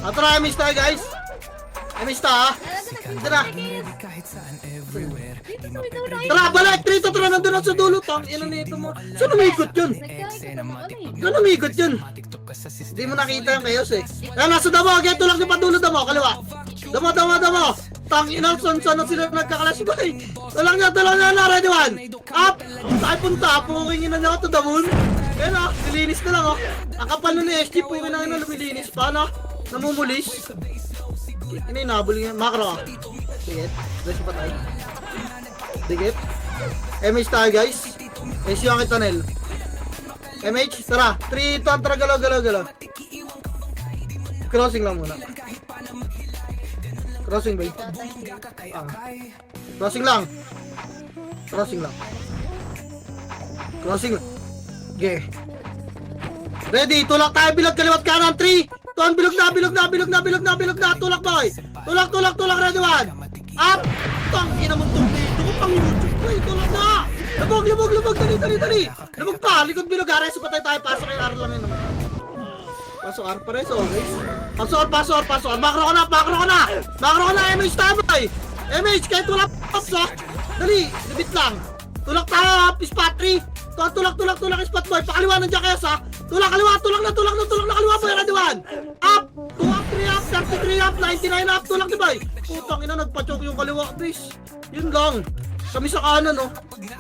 O tara, miss tayo guys. Mista ha. Tara. Tara, balik! 3 to 3 nandun sa dulo. Ina nito mo. Saan umikot yun? Hindi mo nakita yung Chaos eh. Nasa damo, tulak niyo pa dulo damo, kaliwa. Damo. Ina, saan na sila nagkakalash boy? Tulak niya na, ready one. Up! Saan punta? Puking ina niya ako to the moon. Ayan o, nilinis na lang o. Ang kapal nun ni SG, puking ina na lumilinis pa, no? Namumulis. Ini nabol niya. Makro. Digit. Diretso pa tayo. Digit. MH tayo guys. SU ang tunnel. MH, tara. 3, 2, tara, galaw. Crossing lang muna. Crossing ba? Crossing lang. Okay. Ready, tulak tayo, bilog kaliwat kanan. 3, tuan, bilog na. Tulak boy. Tulak, ready one. Up. Tang ina mong dito ko pang YouTube boy. Tulak na. Lubog, dali. Lubog pa, likod bilog. Ares, patay tayo. Pasok yung R lang yun naman. Pasok R pa rin, so guys. Pasok. Makro ko na. MH tayo boy. MH, kahit wala pa. Dali, libit lang. Tulak tayo, spot 3. Tulak, spot boy. Pakaliwanan dyan kayo sa. Tulak na kaliwa boy. Ready one. Up. 2 up, 3 up, 33 up, 99 up. Tulak ni boy. Putang ina, nagpa-choke yung kaliwa, please. Yun lang. Kami sa kanan, no.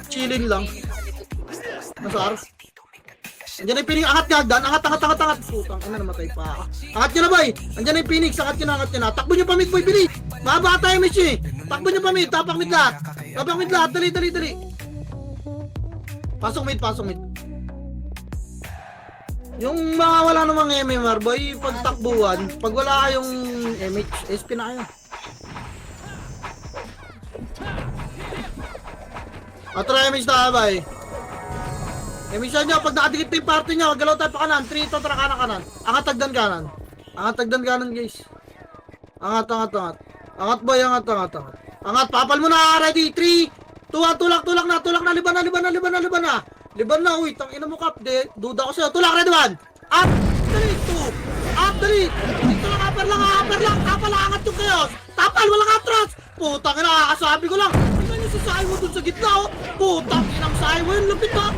Chilling lang. Nasar. Andiyan na yung Phoenix, angat nga, Dan. Angat. Putang ina, namatay pa. Angat nyo na, boy. Andiyan na yung Phoenix, angat nyo na. Takbo nyo pa mid, boy, bilis. Mababa tayo, Mitch eh. Takbo nyo pa mid, tapak mid lahat. Dali. Pasok mid. Yung mga wala namang MMR, boy, pagtakbuhan, pag wala kayong MH, SP na kayo. Atry MH na, boy. MH na nyo, pag nakadikit na yung party nyo, galaw tayo pa kanan, 3 to, tara kanan. Angat tagdan kanan, guys. Angat. Angat, boy, angat. Angat, papal mo na, ready, 3, 2, 1, tulak na, liban na. Liban na, uy, tangina mo, Kap, duda ko sa'yo, tulak, ready, 1, up, dali, 2, up, dali, dito lang, upper lang, tapal, angat yung chaos, tapal, walang atras, putang ina, kakasabi ko lang, tingnan nyo si Saiwo dun sa gitna, oh, putang inang Saiwo, yung lupit, oh,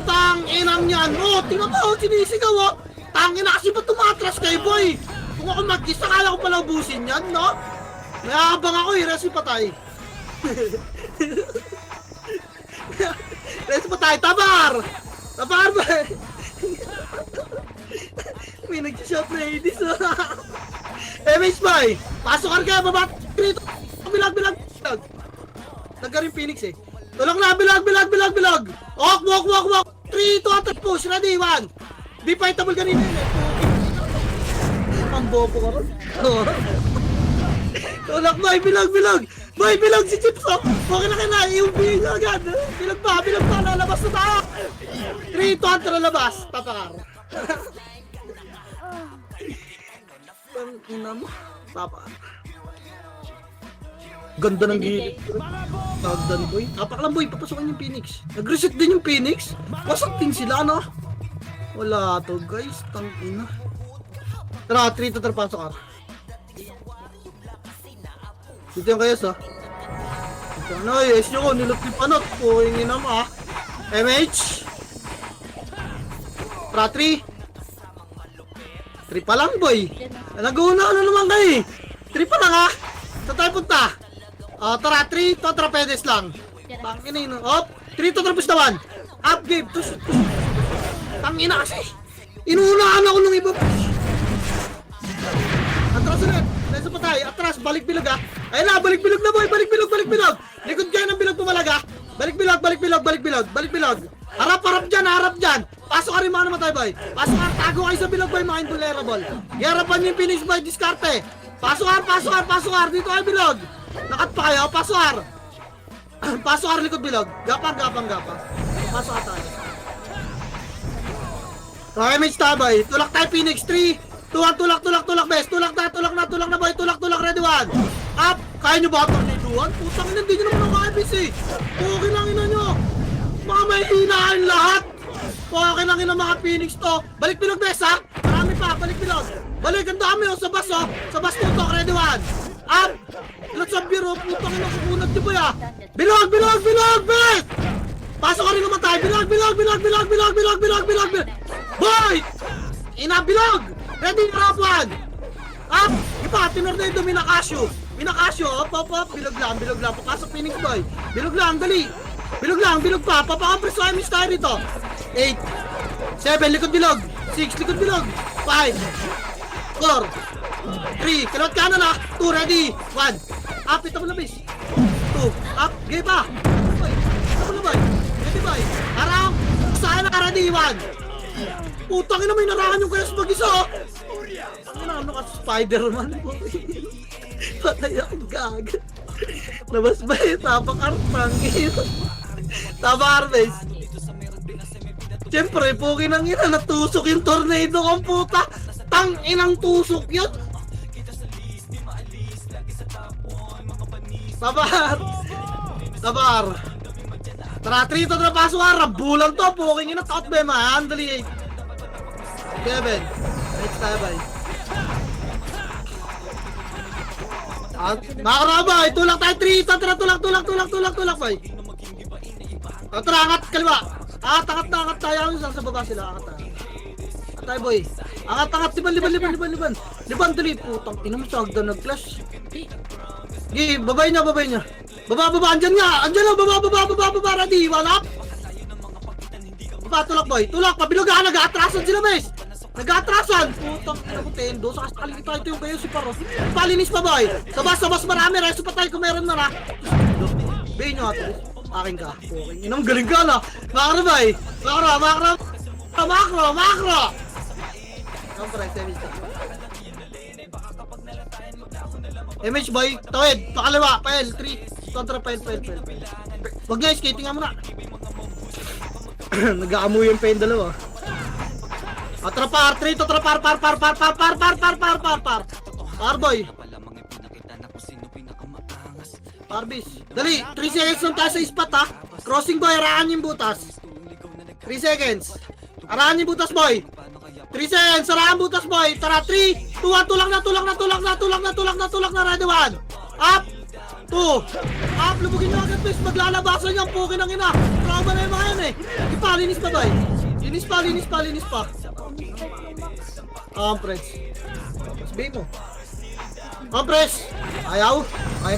tang inang yan, oh, tingnan mo, oh, sinisigaw, oh, tang ina, kasi ba tumatras kay boy, kung ako mag-isa, kala ko pala ubusin yan, no, may habang ako, resi patay. Resi patay, tabar ba? May nag-shot na Hades, oh. MH boy, pasok ka baba, bilag. Nagkaroon Phoenix eh. Tulak na, bilag. Walk. 3, 2, attack push, ready, 1. Di fightable kanina yun eh. Ang bobo ka ron. Tulak boy, bilag. Boy, bilag si Chips, oh. Okay na kina, iubihin na agad. Bilag pa, lalabas na tayo. 3, 2, attack, lalabas. Tapakar. Ang ina mo. Tapakar. Ganda ng gilid. Tagdan, boy. Tapak lang, boy. Papasokan yung Phoenix. Nag-reset din yung Phoenix. Wasak din sila, no? Wala to, guys. Tangina. Tara, 3 to pasok ka. Dito yung kayos, ha? Dito na, yes nyo. Nilot yung panot. Puhingin na mo, ha? MH. Tara, 3 pa lang, boy. Nag-uuna na naman kayo, eh. 3 pa lang, ha? Saan tayo punta? Tara, 3 to trapedes lang. Tangina yun. Op, 3 to trapes naman. Up game. Tangina kasi. Inuunahan ako ng iba. Atras ulit. Nasa patay. Atras, balik bilog, ha. Ayun na, balik bilog na, boy. Balik bilog. Likod kayo ng bilog pumalaga. Balik bilog. Harap dyan. Pasok ka rin mga naman tayo, boy. Pasok ka, tago kayo sa bilog, boy, mga invulnerable. Iharapan niyo yung Phoenix, boy, diskarte. Pasok ka, dito kayo bilog. Nakat pa kayo, pasok ka, likod bilog. Gapang. Pasok ka tayo. Okay, mage tayo, boy. Tulak tayo, Phoenix, 3, 2, 1, tulak, best. Tulak na, boy. Tulak, ready, 1. Up. Kaya nyo ba ito, niluan? Putang ina, hindi nyo naman ako IBC. Okay lang, ina nyo. Mga may hinahan lahat. Okay lang, ina, mga Phoenix to. Balik bilog, best, ha? Marami pa, balik bilog. Balik, ang dami, oh, sa bus, oh. Sa bus, tutok, ready, 1. Up. Let's up, biro. Putang ina, kukunat nyo, boy, ha? Bilog, best. Pasok ka rin naman tayo. Bilog. Boy! Ina, bilog! Ready, round 1. Up! Ipa, tinornado, Minakasyo, op. Bilog lang. Papasok, Phoenix, boy. Bilog lang, dali. Bilog pa. Papakampres tayo, miss tayo rito. 8, 7, likod bilog. 6, likod bilog. 5, 4, 3, kalawat kanan, ha. 2, ready. 1. Up, ito mo na, bis. 2, up, gay pa. Ready, boy. Harang. Saan na, ready, 1. Putang ina, may narangan yung kaya sa mag-isa, oh. Ano ka, Spider-Man, boy. Patay akong gag. Labas ba eh, Tabakar, bes. Siyempre, pukin ang ina, natusok yung tornado kong puta. Tang inang tusok yun. Tabakar. Tara, 3 to trapaso ka, rabulan to, puking ina, takot ba yung mahan, dali 8. 7. Next tayo, bye. Mga karabay, tulak tayo 3, tulak, boy. Tara, angat, kaliwa. Angat tayo, sa baba sila, angat tayo, boy. Angat, liban, dali, putang, ina mo sa hagdan nag-clash. Gi, babay niya. Baba, andyan nga, baba, ready, 1 up. tulak boy. Tulak, pabilugaan, nag-aatrasan sila, bes. Nag-aatrasan. Putang ina mo, Tendo. Sa kastaling tayo ito yung kayo si Paros. Palinis pa, boy. Sabas marami. Reso pa tayo kung meron na, ha. Bayin nyo, ate. Akin ka. Okay. Inang galing ka, na. Makro, boy. Makro. Kampre, semis ka. MH, boy. Tawid. Pakalawa. Pael. 3. Kontra, pael. Wag nga, skating nga muna. Nag-aamoy yung pain dalawa. Atrapar, 3 to trapar, par. Parboy. Parbis. Dali, 3 seconds lang tayo sa spot, ha. Crossing boy, araan yung butas. 3 seconds. Araan yung butas, boy. 3 seconds, araan butas, boy. Tara, 3, 2, 1, tulak na. Ready, 1. Up. 2. Up, lubugin nyo agad, please. Maglalabasan yung pukin ng ina. Trauma na yung mga yan, eh. Linis pa, boy. Linis pa. Press. Sabihin mo. Press. Ayaw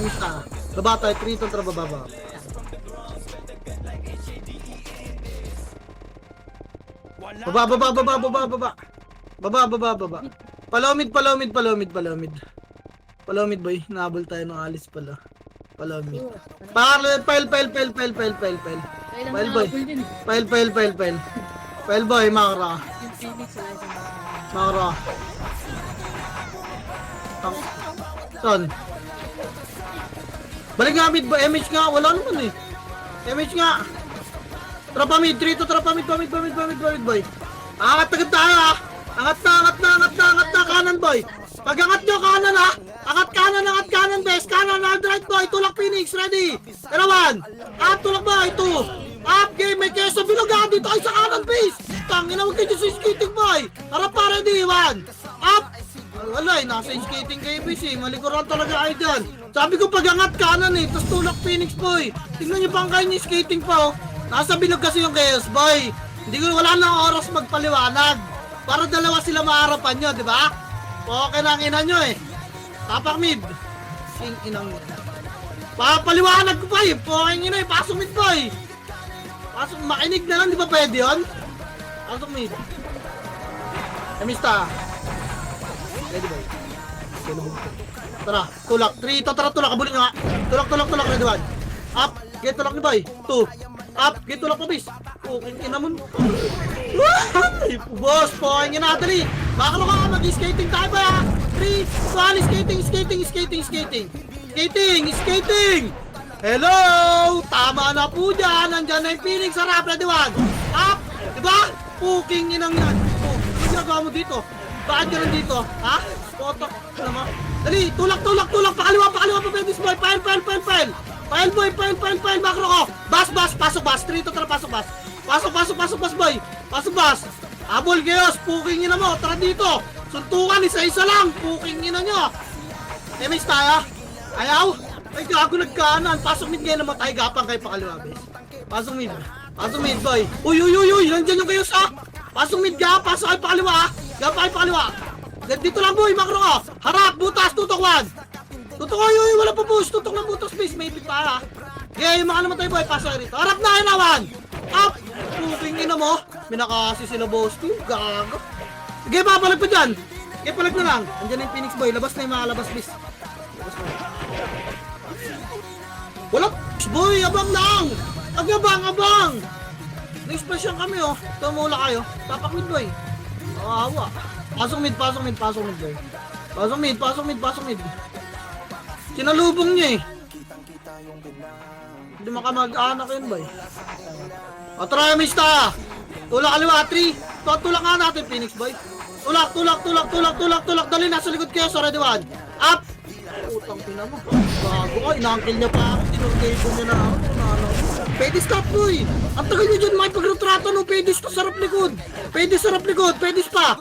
mista. Baba tayo, 3 kontra bababa. Baba. Palomid. Palomid, boy. Nahabol tayo ng alis pala. Palomid. Pile, boy. Pile, boy, makra. Son. Balik nga mid, MH nga, wala naman eh. MH nga. Trapa mid, 3 to trapa mid, boy. Angat agad tayo, ha. Angat na, kanan, boy. Pag angat nyo, kanan, ha. Angat kanan, best. Kanan, hard right, boy. Tulak Phoenix, ready. Pero 1. Up, tulak, boy. 2. Up, game, may keso. Bilugaan dito ay sa kanan, base. Tangina, huwag kayo sa skating, boy. Harap pa, ready. 1. Up. Wala, nasa skating kayo, base, eh. Malikuran talaga kayo dyan. Sabi ko, pag angat kanan, eh. Tapos tulak Phoenix, boy. Tingnan nyo pa ang kayo niya skating pa, oh. Nasa bilog kasi yung chaos, boy. Wala na oras magpaliwanag. Para dalawa sila maharapan nyo, di ba? Okay na ang ina nyo, eh. Tapak mid. King inang nyo. Papaliwanag ko pa, eh. Poking ina, eh. Pasok mid, boy. Pasok, makinig na lang, di ba pwede yun? Pasok mid. Amista. Ready, boy. Tara, tulak. 3, tara, tulak. Kabulin nga. Tulak. Ready, 1. Up. Get tulak ni boy. 2. Up. Get tulak na bis. Poking ina mo. Boss, poking ina. Dali. Makalo ka. Mag-skating tayo ba, ha? 3, 2, skating. Hello! Tama na po dyan. Nandyan na yung Phoenix. Harap. Ready, 1. Up. Diba? Poking inang yan. Oh, ano ginagawa mo dito? Bakit ganun dito? Ha? Potok. Ano mo? Dali. Tulak. Pakaliwa pa. Pedis boy. Pile. Pile boy. Makro ko. Bas. Pasok bas. 3 to tara. Pasok bas. Pasok boy. Pasok bas. Abol chaos. Poking ina mo. Tara dito. Suntukan. Isa lang. Poking ina nyo. MS tayo. Ayaw. Ay gago nagkanan. Pasok mid ngayon namatay. Gapang kayo pakaliwa. Pasok mid boy. Uy. Nandiyan yung chaos, ha. Pasok mid ka. Pasok kayo pakaliwa, ha. Gapang kayo pakaliwa. Dito lang boy. Makro ko. Harap. Butas. Tutok 1. Tutok ko. Wala pa push. Tutok lang butas space. May pit pa, ha. Okay, yung mga namatay boy. Pasok kayo rito. Harap na. Hinawan. Up. Puking ina mo. Minakasi sila boss. Gago. Sige, papalag pa dyan. Okay, palag na lang. Andiyan na yung Phoenix boy. Labas na yung mga labas, please. Labas na. Wala. Boy, abang lang. Abang. Na-expression kami, oh. Tumula kayo. Tapak mid boy. Awa. Pasok mid boy. Pasok mid. Sinalubong niya, eh. Hindi makamag-anak yun, boy. O, try, mista. Tulak kaliwa, 3. Tulak nga natin, Phoenix boy. Tulak. Dali, nasa likod kayo. So, ready, 1. Up. Utang pina mo. Bago ko, inaangkil niya pa ako. Tinurgable niya na ako. Pedis ka, boy. Ang tagal niyo dyan, may pagretrato no. Pedis to, sarap likod. Pedis pa.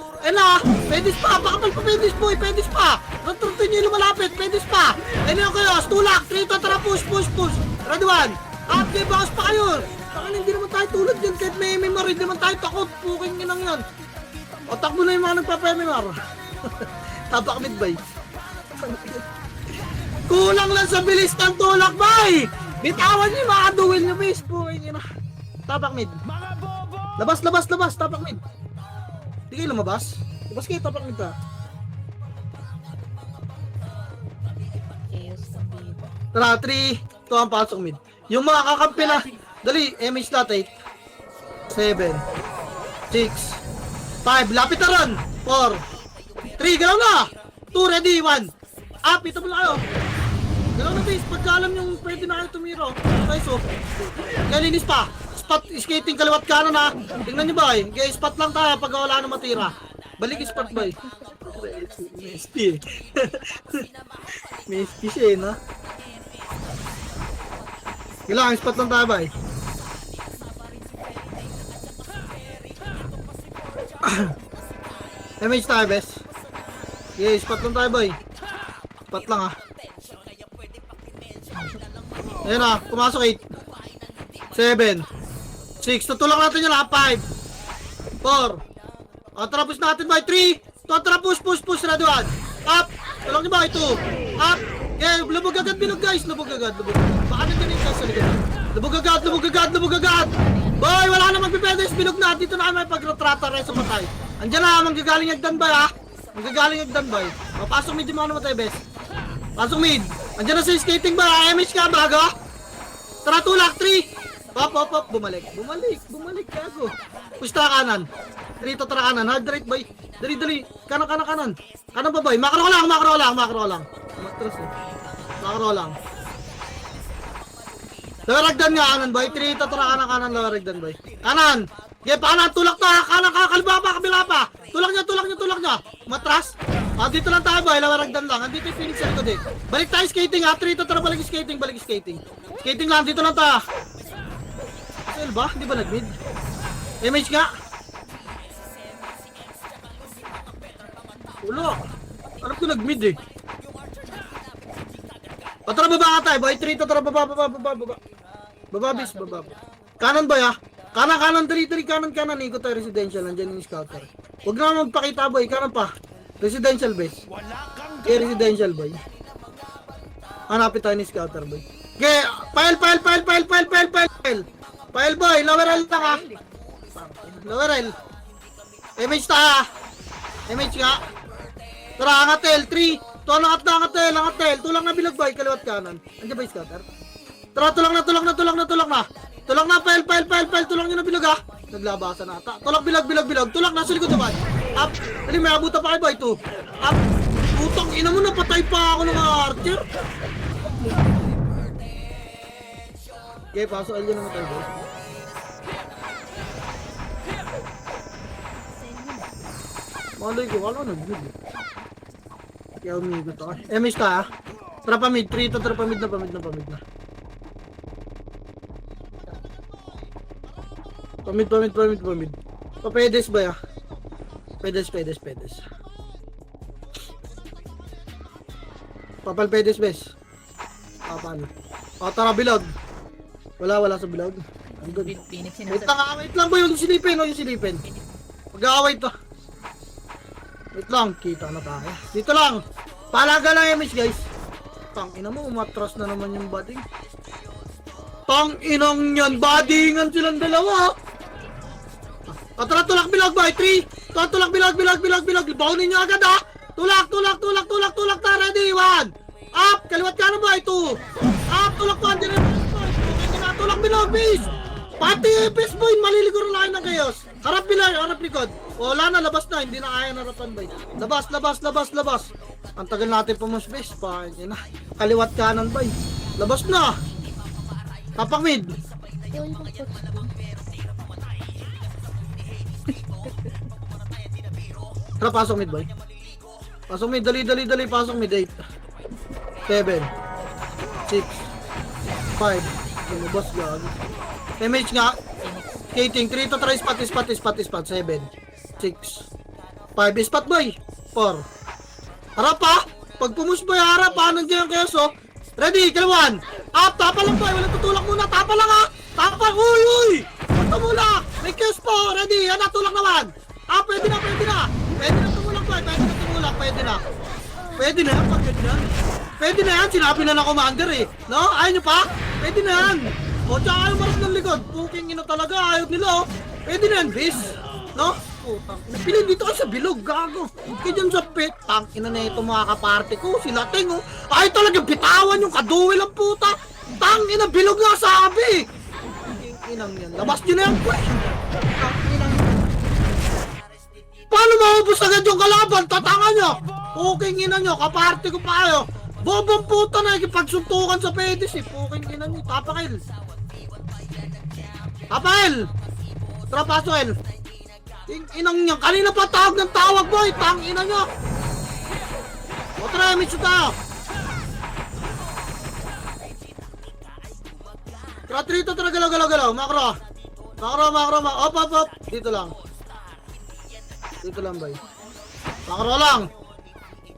Pedis pa. Pakapal pa, pedis boy. Pedis pa. Retrato niyo lumalapit. Pedis pa. Ayun kayo, tulak. 3, tara, push. Ready, 1. Up, game, bounce pa kayo. Saka hindi naman tayo tulad yan. Kahit may MMR, hindi naman tayo takot. Puking inang yan. O, takbo na yung mga nagpapa-MMR. Tapak mid, bay. Kulang lang sa bilis ng tulak, bay! Bitawan niyo yung mga duel niyo, base po. Tapak mid. Mga bobo! Labas, labas, labas. Tapak mid. Hindi kayo lumabas. Labas kayo, tapak mid ka. Chaos ng dito. Tara, 3, 2, ang pasok mid. Yung mga kakampi na, dali, MH natin. 7, 6, 5, lapit na ron. 4, 3, galaw na. 2, ready, 1. Up, ito mo na kayo. Galaw na base, pagka alam yung pwede na kayo tumiro. Okay, so, kalinis pa. Spot, skating kaliwat kanan ha. Tingnan nyo ba eh. Okay, spot lang tayo pag wala na matira. Balik yung spot boy. Mesty eh. Mesty siya eh, no? Kailangan spot lang tayo boy. MH tayo best. Okay, spot lang tayo boy. Spot lang ha. Ayan na, pumasok 8, 7, 6, tutulak natin yun ha, 5, 4, atara push natin by 3, atara push, ready 1, up, tulak nyo ba 2, up, okay, lubog agad bilog guys, lubog agad, baka nandiyan yung sa likod, lubog agad, boy, wala na magpipedes, bilog na, dito na kami pag-retrata, reso patay, andyan na, manggagaling agdan ba ha, mapasok mid yung mga namatay best, pasok mid, andyan na sa skating ba, MH ka bago, tara tulak, 3, Pop, bumalik, kago. Push tara kanan. 3 to tara kanan, hard right boy. Dali, kanan. Kanan pa boy, macro lang. Matras eh. Macro lang. Lawaragdan nga kanan boy, 3 to tara kanan, lawaragdan boy. Kanan. Okay, kanan, tulak to, kanan, kabila pa. Tulak niya. Matras. Dito lang tayo boy, lawaragdan lang. Andito yung Phoenix sa likod eh. Balik tayo skating ha, 3 to tara, balik skating. Skating lang, dito lang tayo. Sel ba? Hindi ba nag-mid? MH nga! Ulo! Harap ko nag-mid eh. Tara baba ka tayo, boy. 3 to tara baba. Baba bis. Kanan ba ya? Kanan, dali, kanan. Ikot tayo residential, nandiyan yung scouter. Huwag na magpakita boy, kanan pa. Residential base. Okay, residential boy. Hanapin tayo ni scouter boy. Okay, file. File boy, lower L lang ha. Lower L. MH tayo. MH nga. Tara, angat L. 3. Angat L. Tulang na bilog boy, kaliwat kanan. Andiyan ba yung scatter? Tara, tulak na. Tulak na, file. Tulang nyo na bilog ha. Naglabasan na ata. Tulak bilog. Tulak na, sa likod naman. Up. Dali, may abuta pa kayo boy. 2. Up. Putang ina mo, napatay pa ako ng archer. Okay, pasok alyo naman tayo boy. Malay ko, wala nag-mid eh. Kaya umigot ako. MH ka ha? Tara pa mid, 3 to tara pa mid na. Pamid. Papedes ba ya? Pedes. Papal pedes bes. Papal. O tara bilog. Wala sa bilog. Ang good. Phoenix Wait lang boy, yung silipin. Pag-aaway to. Wait lang, kita na tayo. Dito lang. Palaga lang MH guys. Tangina mo, umatras na naman yung bading. Tanginang yan, badingan silang dalawa. Tara, tulak bilog boy, 3. Tulak bilog. Baunin nyo agad ha. Tulak, ta, ready, 1. Up, kaliwat ka na boy, 2. Up, tulak pa, dyan na, tulak bilog, bis. Pati epis boy, maliligo rin ng chaos. Harap likod. Wala na, labas na, hindi na kaya narapan boy. Labas. Ang tagal natin pumus bis, yun na. Kaliwat kanan boy. Labas na. Tapak mid. Tara, pasok mid boy. Pasok mid, dali, pasok mid, 8, 7, 6, 5, lumabas gago. MH nga, skating, 3 to try spot, 7, 6, 5, spot boy, 4. Harap ha, pag pumus boy, harap ha, nandiyan kayo so. Ready, kalawan, up, tapa lang boy, walang tutulak muna, tapa lang ha, uy, tumulak, may kills po, ready, yan na, tulak naman. Pwede na tumulak boy, pwede na, pag ganyan. Pwede na yan, sinabi na ng commander eh. No? Ayaw nyo pa? Pwede na yan. O, tsaka ayaw marap ng likod. Puking ino talaga, ayaw nila oh. Pwede na yan, bis. No? Putang ina. Pili dito kayo sa bilog, gago. Kaya dyan sa pit. Tang ina na ito mga kaparte ko. Sila ting, oh. Ay, talagang bitawan yung kaduwil ang puta. Tang ina, bilog nga sabi. Inang yan. Labas nyo na yan, pre. Tang inang. Paano maubos agad yung kalaban? Tatanga nyo. Puking ina nyo, kaparte ko pa kayo. Bobong puta na ikipagsuntukan sa pedis eh. Puking ina nyo, tapakil. Tapakil! Tara, pasok, inang niya, kanina pa tawag ng tawag, boy. Tang ina nyo. O tara, mitso tayo. Tara, trito, tara, galaw. Makro. Op. Dito lang, boy. Makro lang.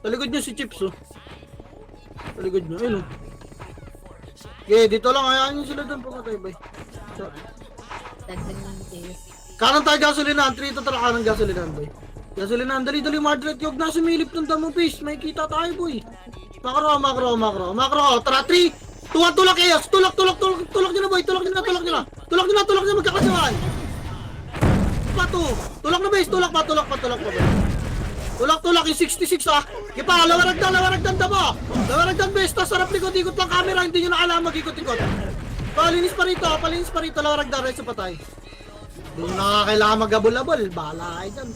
Taligod nyo si Chips, oh. Taligod nyo, ayun, oh. Okay, dito lang, hayaan nyo sila doon pumatay, boy. Dagdag ng Chaos. Kanan tayo gasolinahan, trito tara kanan gasolinahan, boy. Gasolinahan, dali, Madret, yung na sumilip ng damo, fish. May kita tayo, boy. Makro. Tara, 3, 2, 1, tulak kayo. Tulak nyo na, boy. Tulak nyo na, magkakasawaan. Pato. Tulak na, boy. Tulak pa, boy. Tulak yung 66, ah. Kipa, lawaragdan damo. Lawaragdan, boy. Tas sarap likot-ikot lang camera, hindi nyo na alam mag-ikot-ikot. Palinis pa rito, lawaragdan, rin sa patay. Hindi nyo nakakailangan mag-abol-abol. Bahala kayo dyan.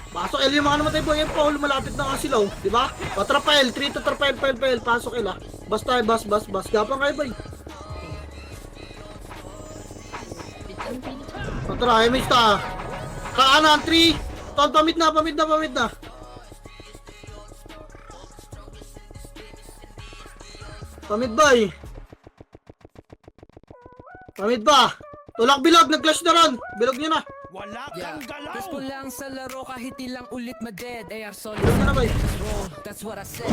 Pasok L yung mga namatay, boy. Yung Paul, malapit na nga sila, oh. Diba? Patrapael, 3 to trapael. Pasok L, ah. Bas tayo, bas. Gapang kayo, boy. Ang Phoenix. Patra, image ta. Kaanan, 3. Ton, pamit na. Pamit, boy. Pamit ba? Tulak bilog, nag-clash na ron. Bilog nyo na. Wala kang galaw! Gusto lang sa laro kahit ilang ulit ma-dead. AR solid Bilog nyo na, boy. roll, that's what I said.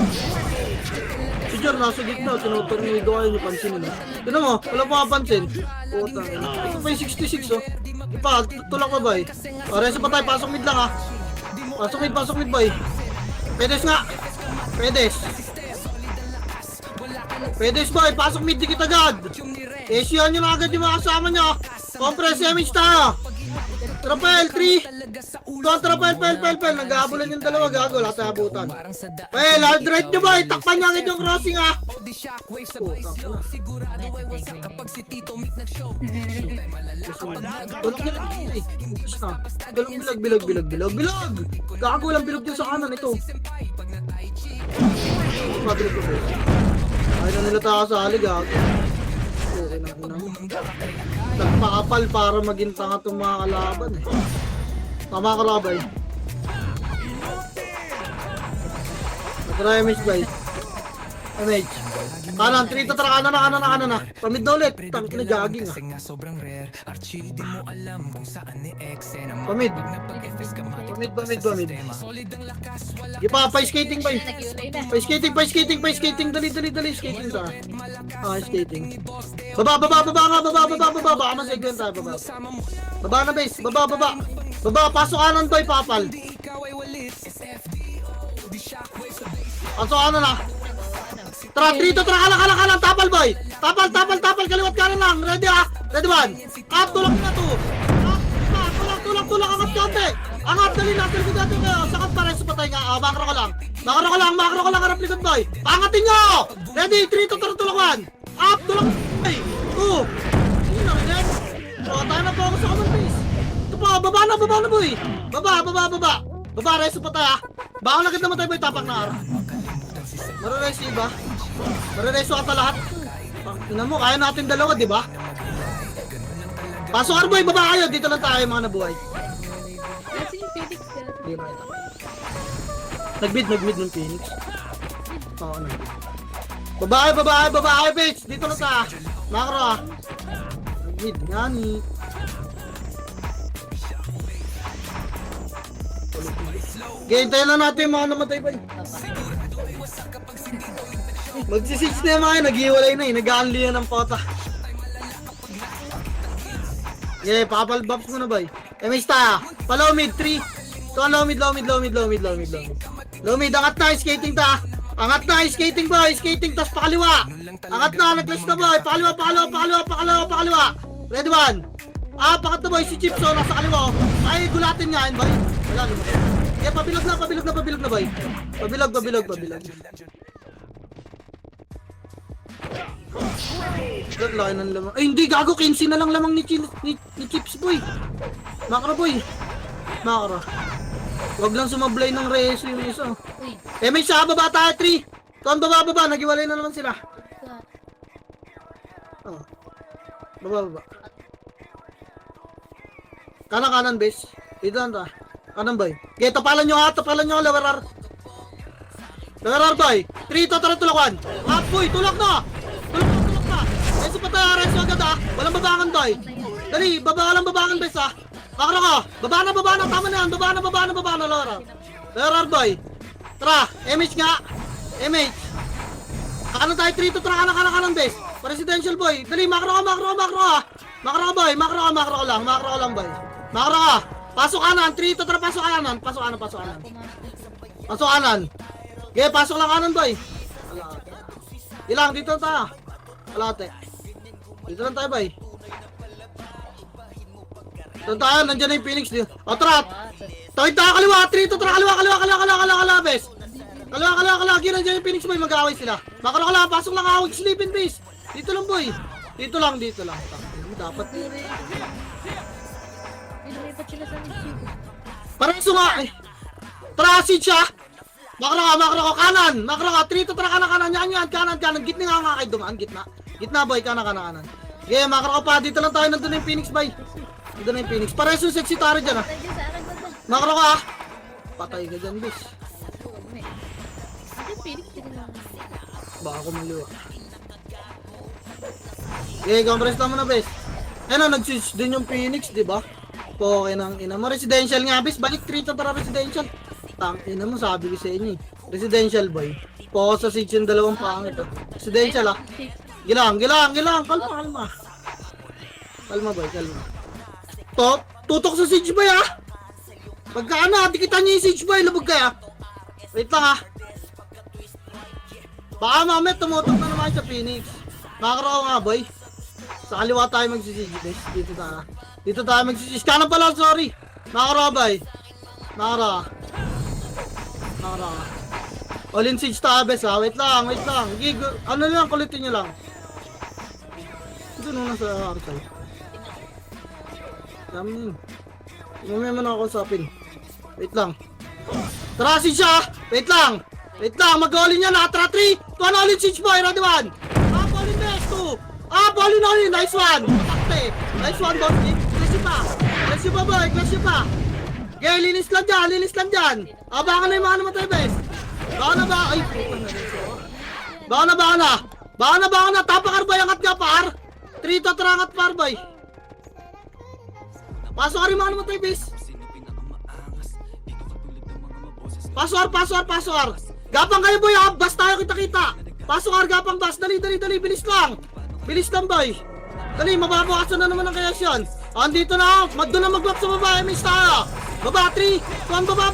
Si Jor, nasa gitna. Tinutornido kayo nyo, pansinin. Tinan mo, wala pa kapansin. Putang ina. Ito pa yung 66, oh. Ipa, tulak pa, boy. O, reso pa tayo. Pasok mid lang, ah. Pasok mid, boy. Pedes nga. Pedes, boy. Pasok mid, dikit agad. Esiyan nyo na agad yung mga kasama nyo. Compress image tayo. Trapel, 3. Tuwan, trapel. Nag-aabulan yung dalawa, gago. Wala tayo abutan. Well, hard right nyo, boy. Takpan nyo agad yung crossing, ah. Tulak nyo lang, eh. Bilog. Gago lang bilog dyan sa kanan, ito. Mabilig ko, boy. Ayaw na nila tayo sa halig, gago. Okay na, nagpakapal para maging tanga itong mga kalaban, eh. Tama ka, Rabay. Natry image, guys. Image. Kanan, 3 to tara, kanan na. Pamid na ulit. Tang ina, jogging, ah. Pamid. Di pa, pa-skating, pa. Pa-skating. Dali. Skating ta. Skating. Baba. Baka masegyan tayo, baba. Baba na, base. Baba, pasok kanan, boy, papal. Pasok kanan na. Tara, 3 to tara, kalang, tapal, boy. Tapal, kaliwat kanan lang. Ready, ah. Ready, one. Up, tulak na to. Tulak, angat konti. Angat, dali natin ko dati kayo. Sakat pa rin sa patay nga. Makro ko lang, harap likod, boy. Pangatin nyo. Ready, 3 to tara, tulak, one. Up, tulak, boy. 2. Yun lang, yan. So, tayo na po ako sa common base. Ito po, baba na, boy. Baba, reso pa tayo, ah. Baka lang naman tayo, boy, tapak na araw. Marireso iba? Marireso ata lahat. Tingnan mo, kaya natin dalawa, di ba? Pasok, Arboy, baba kayo. Dito lang tayo, mga nabuhay. Kasi yung Phoenix ka. Di ba ito? Nag-mid ng Phoenix. Oo, nag-mid. Babae, bitch. Dito lang tayo. Makro, ah. Nag-mid, ngani. Hintayin lang natin yung mga namatay ba. Magsi-6 na yung mga yun, nag-iwalay na eh, nag-aanli yan ng pota. Yeah, papal buffs mo na ba eh. May style, pa-low mid, 3. So, low mid. Low mid, angat na, skating ta. Angat na, skating boy, tas pakaliwa. Angat na, nag-clash na boy, pakaliwa. Ready, one. Pakat na boy, si Chips oh, nasa kaliwa oh. Ay, gulatin nga yun boy. Wala, lumaki. Kaya pabilog na boy. Pabilog. Laki ng lamang. Ay, hindi gago, 15 na lang lamang ni Chips boy. Makro boy. Makro. Wag lang sumablay ng Reyes yung isa. Uy, May siya, baba tayo, 3. Tuan, baba. Nagiwalay na naman sila. sa... Oh. Baba. Kanan, base. Dito lang ta. Kanan, boy. Okay, tapalan nyo, Lawerar. Lawerar, boy. 3, tulak 1. Boy, tulak na. Reso pa tayo, reso agad, Walang babangan, boy. Dali, babangan, base, Makro ko. Baba na. Tama na yan. Baba na, Lawerar. Lawerar, boy. Tara, MH nga. MH. Kanan tayo, 3, kanan, base. Presidential, boy. Dali, makro ka. Makro ka, boy. Makro ka lang, boy. Makro ka. Pasok kanan, 3, pasok kanan. Pasok kanan. Okay, pasok lang kanan, boy. Ilang, dito tayo. Alate. Dito lang tayo, boy. Dito tayo, nandiyan na yung Phoenix. O, tara. Tawid tayo, kaliwa. 3, kaliwa, bes. Kaliwa. Nandiyan yung Phoenix, boy. Mag-aaway sila. Makro ka lang, pasok lang awag. Sleeping base. Dito lang, boy. Dito lang. Dapat. Pinalipat sila sa midfield. Pareso nga eh. Tara, siya. Makro ka. Kanan. 3, kanan. Yan. Kanan. Gitna nga kay dumaan. Gitna, boy. Kanan. Okay, makro ka pa. Dito lang tayo. Nandun na yung Phoenix, boy. Nandun na yung Phoenix. Pareso sexy taro dyan, Tayo dyan sa arag ba? Makro ka. Patay ka dyan, bis. Ito, Felix, din lang. Baka kumaliwa. Okay, compress naman na, bis. Nag-switch din yung Phoenix, di ba? Okay nang ina mo. Residential nga, bis. Balik 3 tara residential. Tang ina mo, sabi ko sa inyo eh. Residential, boy. Focus sa siege yung dalawang pangit, Residential, Gilang. Kalma. Kalma, boy. Tutok sa siege, boy, Pagka tikita niyo yung siege, boy. Lubog kaya. Wait lang, Baka mamaya tumutok na naman sa Phoenix. Makakaro ko nga, boy. Sa kaliwa tayo magsisige, guys. Dito tayo magsisige. Kanan pala, sorry. Makakaro, boy. Makakaro. All in siege tayo, bes, Wait lang. Ano lang, kulitin nyo lang. Ito nung nasa Arsal. Dami yun. Mamaya mo na ako usapin. Wait lang. Tara, siege siya. Wait lang. Mag-all in yan, Tara, 3. 2, all in siege, boy. Ready 1. All in best, 2. All in. Nice one. Patakte. Nice one, boss. Clash pa, boy. Okay, linis lang dyan. Baka na yung mga namatay, bes. Baka na. Ay, Baka na. Tapakar, boy. Angat nga, par. 3, angat, par, boy. Pasok ka rin mga namatay, bes. Pasok. Gapang kayo, boy, Bas tayo, kita. Pasok, gapang bas. Dali. Bilis lang, boy. Dali, mababawasan na naman ang kayasyon. Andito na, doon na mag-block sa baba. Miss tayo. Baba, 3. 1, baba.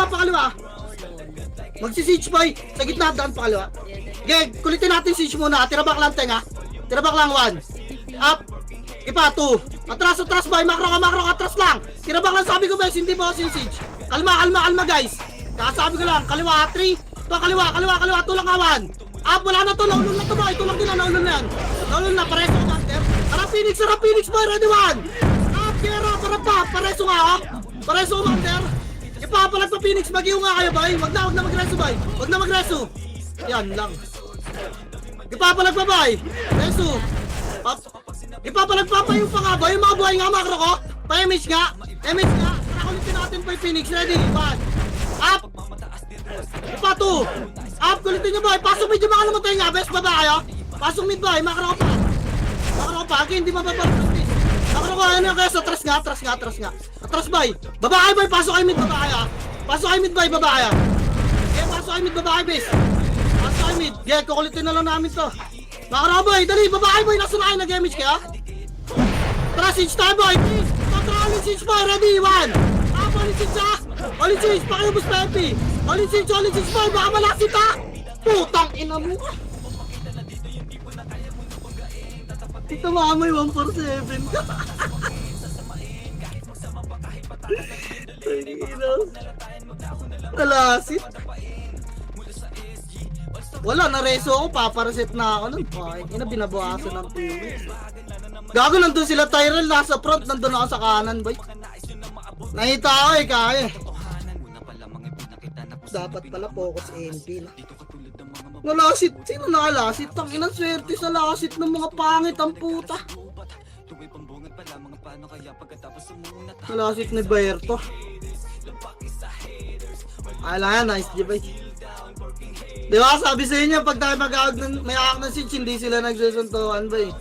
Pakaliwa. Magsi-siege, boy. Sa gitna, daan pakaliwa. Okay, kulitin natin siege muna. Tirabak lang, 1. Up. Ipa, 2. Atras, boy. Makro ka, atras lang. Tirabak lang, sabi ko, guys. Hindi ba kasi siege. Kalma, guys. Kakasabi ko lang. Kaliwa, 3. Ito, kaliwa. Tulang kawan. Wala na to. Naulun na to, boy. Tulang din na. Naulun na. Pareso ka, master. Tara, Phoenix, boy. Ready, 1. Kira, pareso nga, Pareso, master. Ipapalag pa, Phoenix. Mag-iw nga kayo, boy. Wag na magreso, boy. Yan lang. Ipapalag pa, boy. Reso. Ipapalag pa yung pa nga, boy. Yung mga buhay nga, makro ko. Pa-image nga. Nakulitin natin pa yung Phoenix. Ready, 1. Up. Ipa, 2. Up, kulitin nyo, boy. Pasok mid yung mga namatay nga. Best baba kayo. Pasok mid, boy. Makro ko pa. Hindi mababalas. Makro ko, ano yung kayo? Atras nga. Atras, boy. Baba kayo, boy. Pasok kayo mid, baba kayo. Pasok kayo mid, boy. Baba kayo. Okay, pasok kayo mid, baba kayo, best. Pasok kayo mid. Okay, kukulitin na lang namin to. Makro, boy. Dali, baba kayo, boy. Nasa na kayo, nag-damage kayo. Tara, siege tayo, boy. Please. Tara, siege, boy. Ready, 1. All in siege, pakiubos pa, MP. All in siege, boy. Baka malakit, Putang ina mo. Ito mamay 147 ka. Talasit. Wala, nareso ako, papareset na ako nun. Ay, ina, binabawasan ng teammates. Gago, nandun sila Tyrell, nasa front, nandun ako sa kanan, boy. Nakita ako eh, kaya. Dapat pala focus MP, no? Nalasit, sino nakalasit? Ang inang swerte sa lasit ng mga pangit, ang puta. Nalasit ni Berto. Ala, nice, di ba? Di ba, sabi sa inyo, pag tayo may ahak ng switch, hindi sila nagsusuntukan ba eh.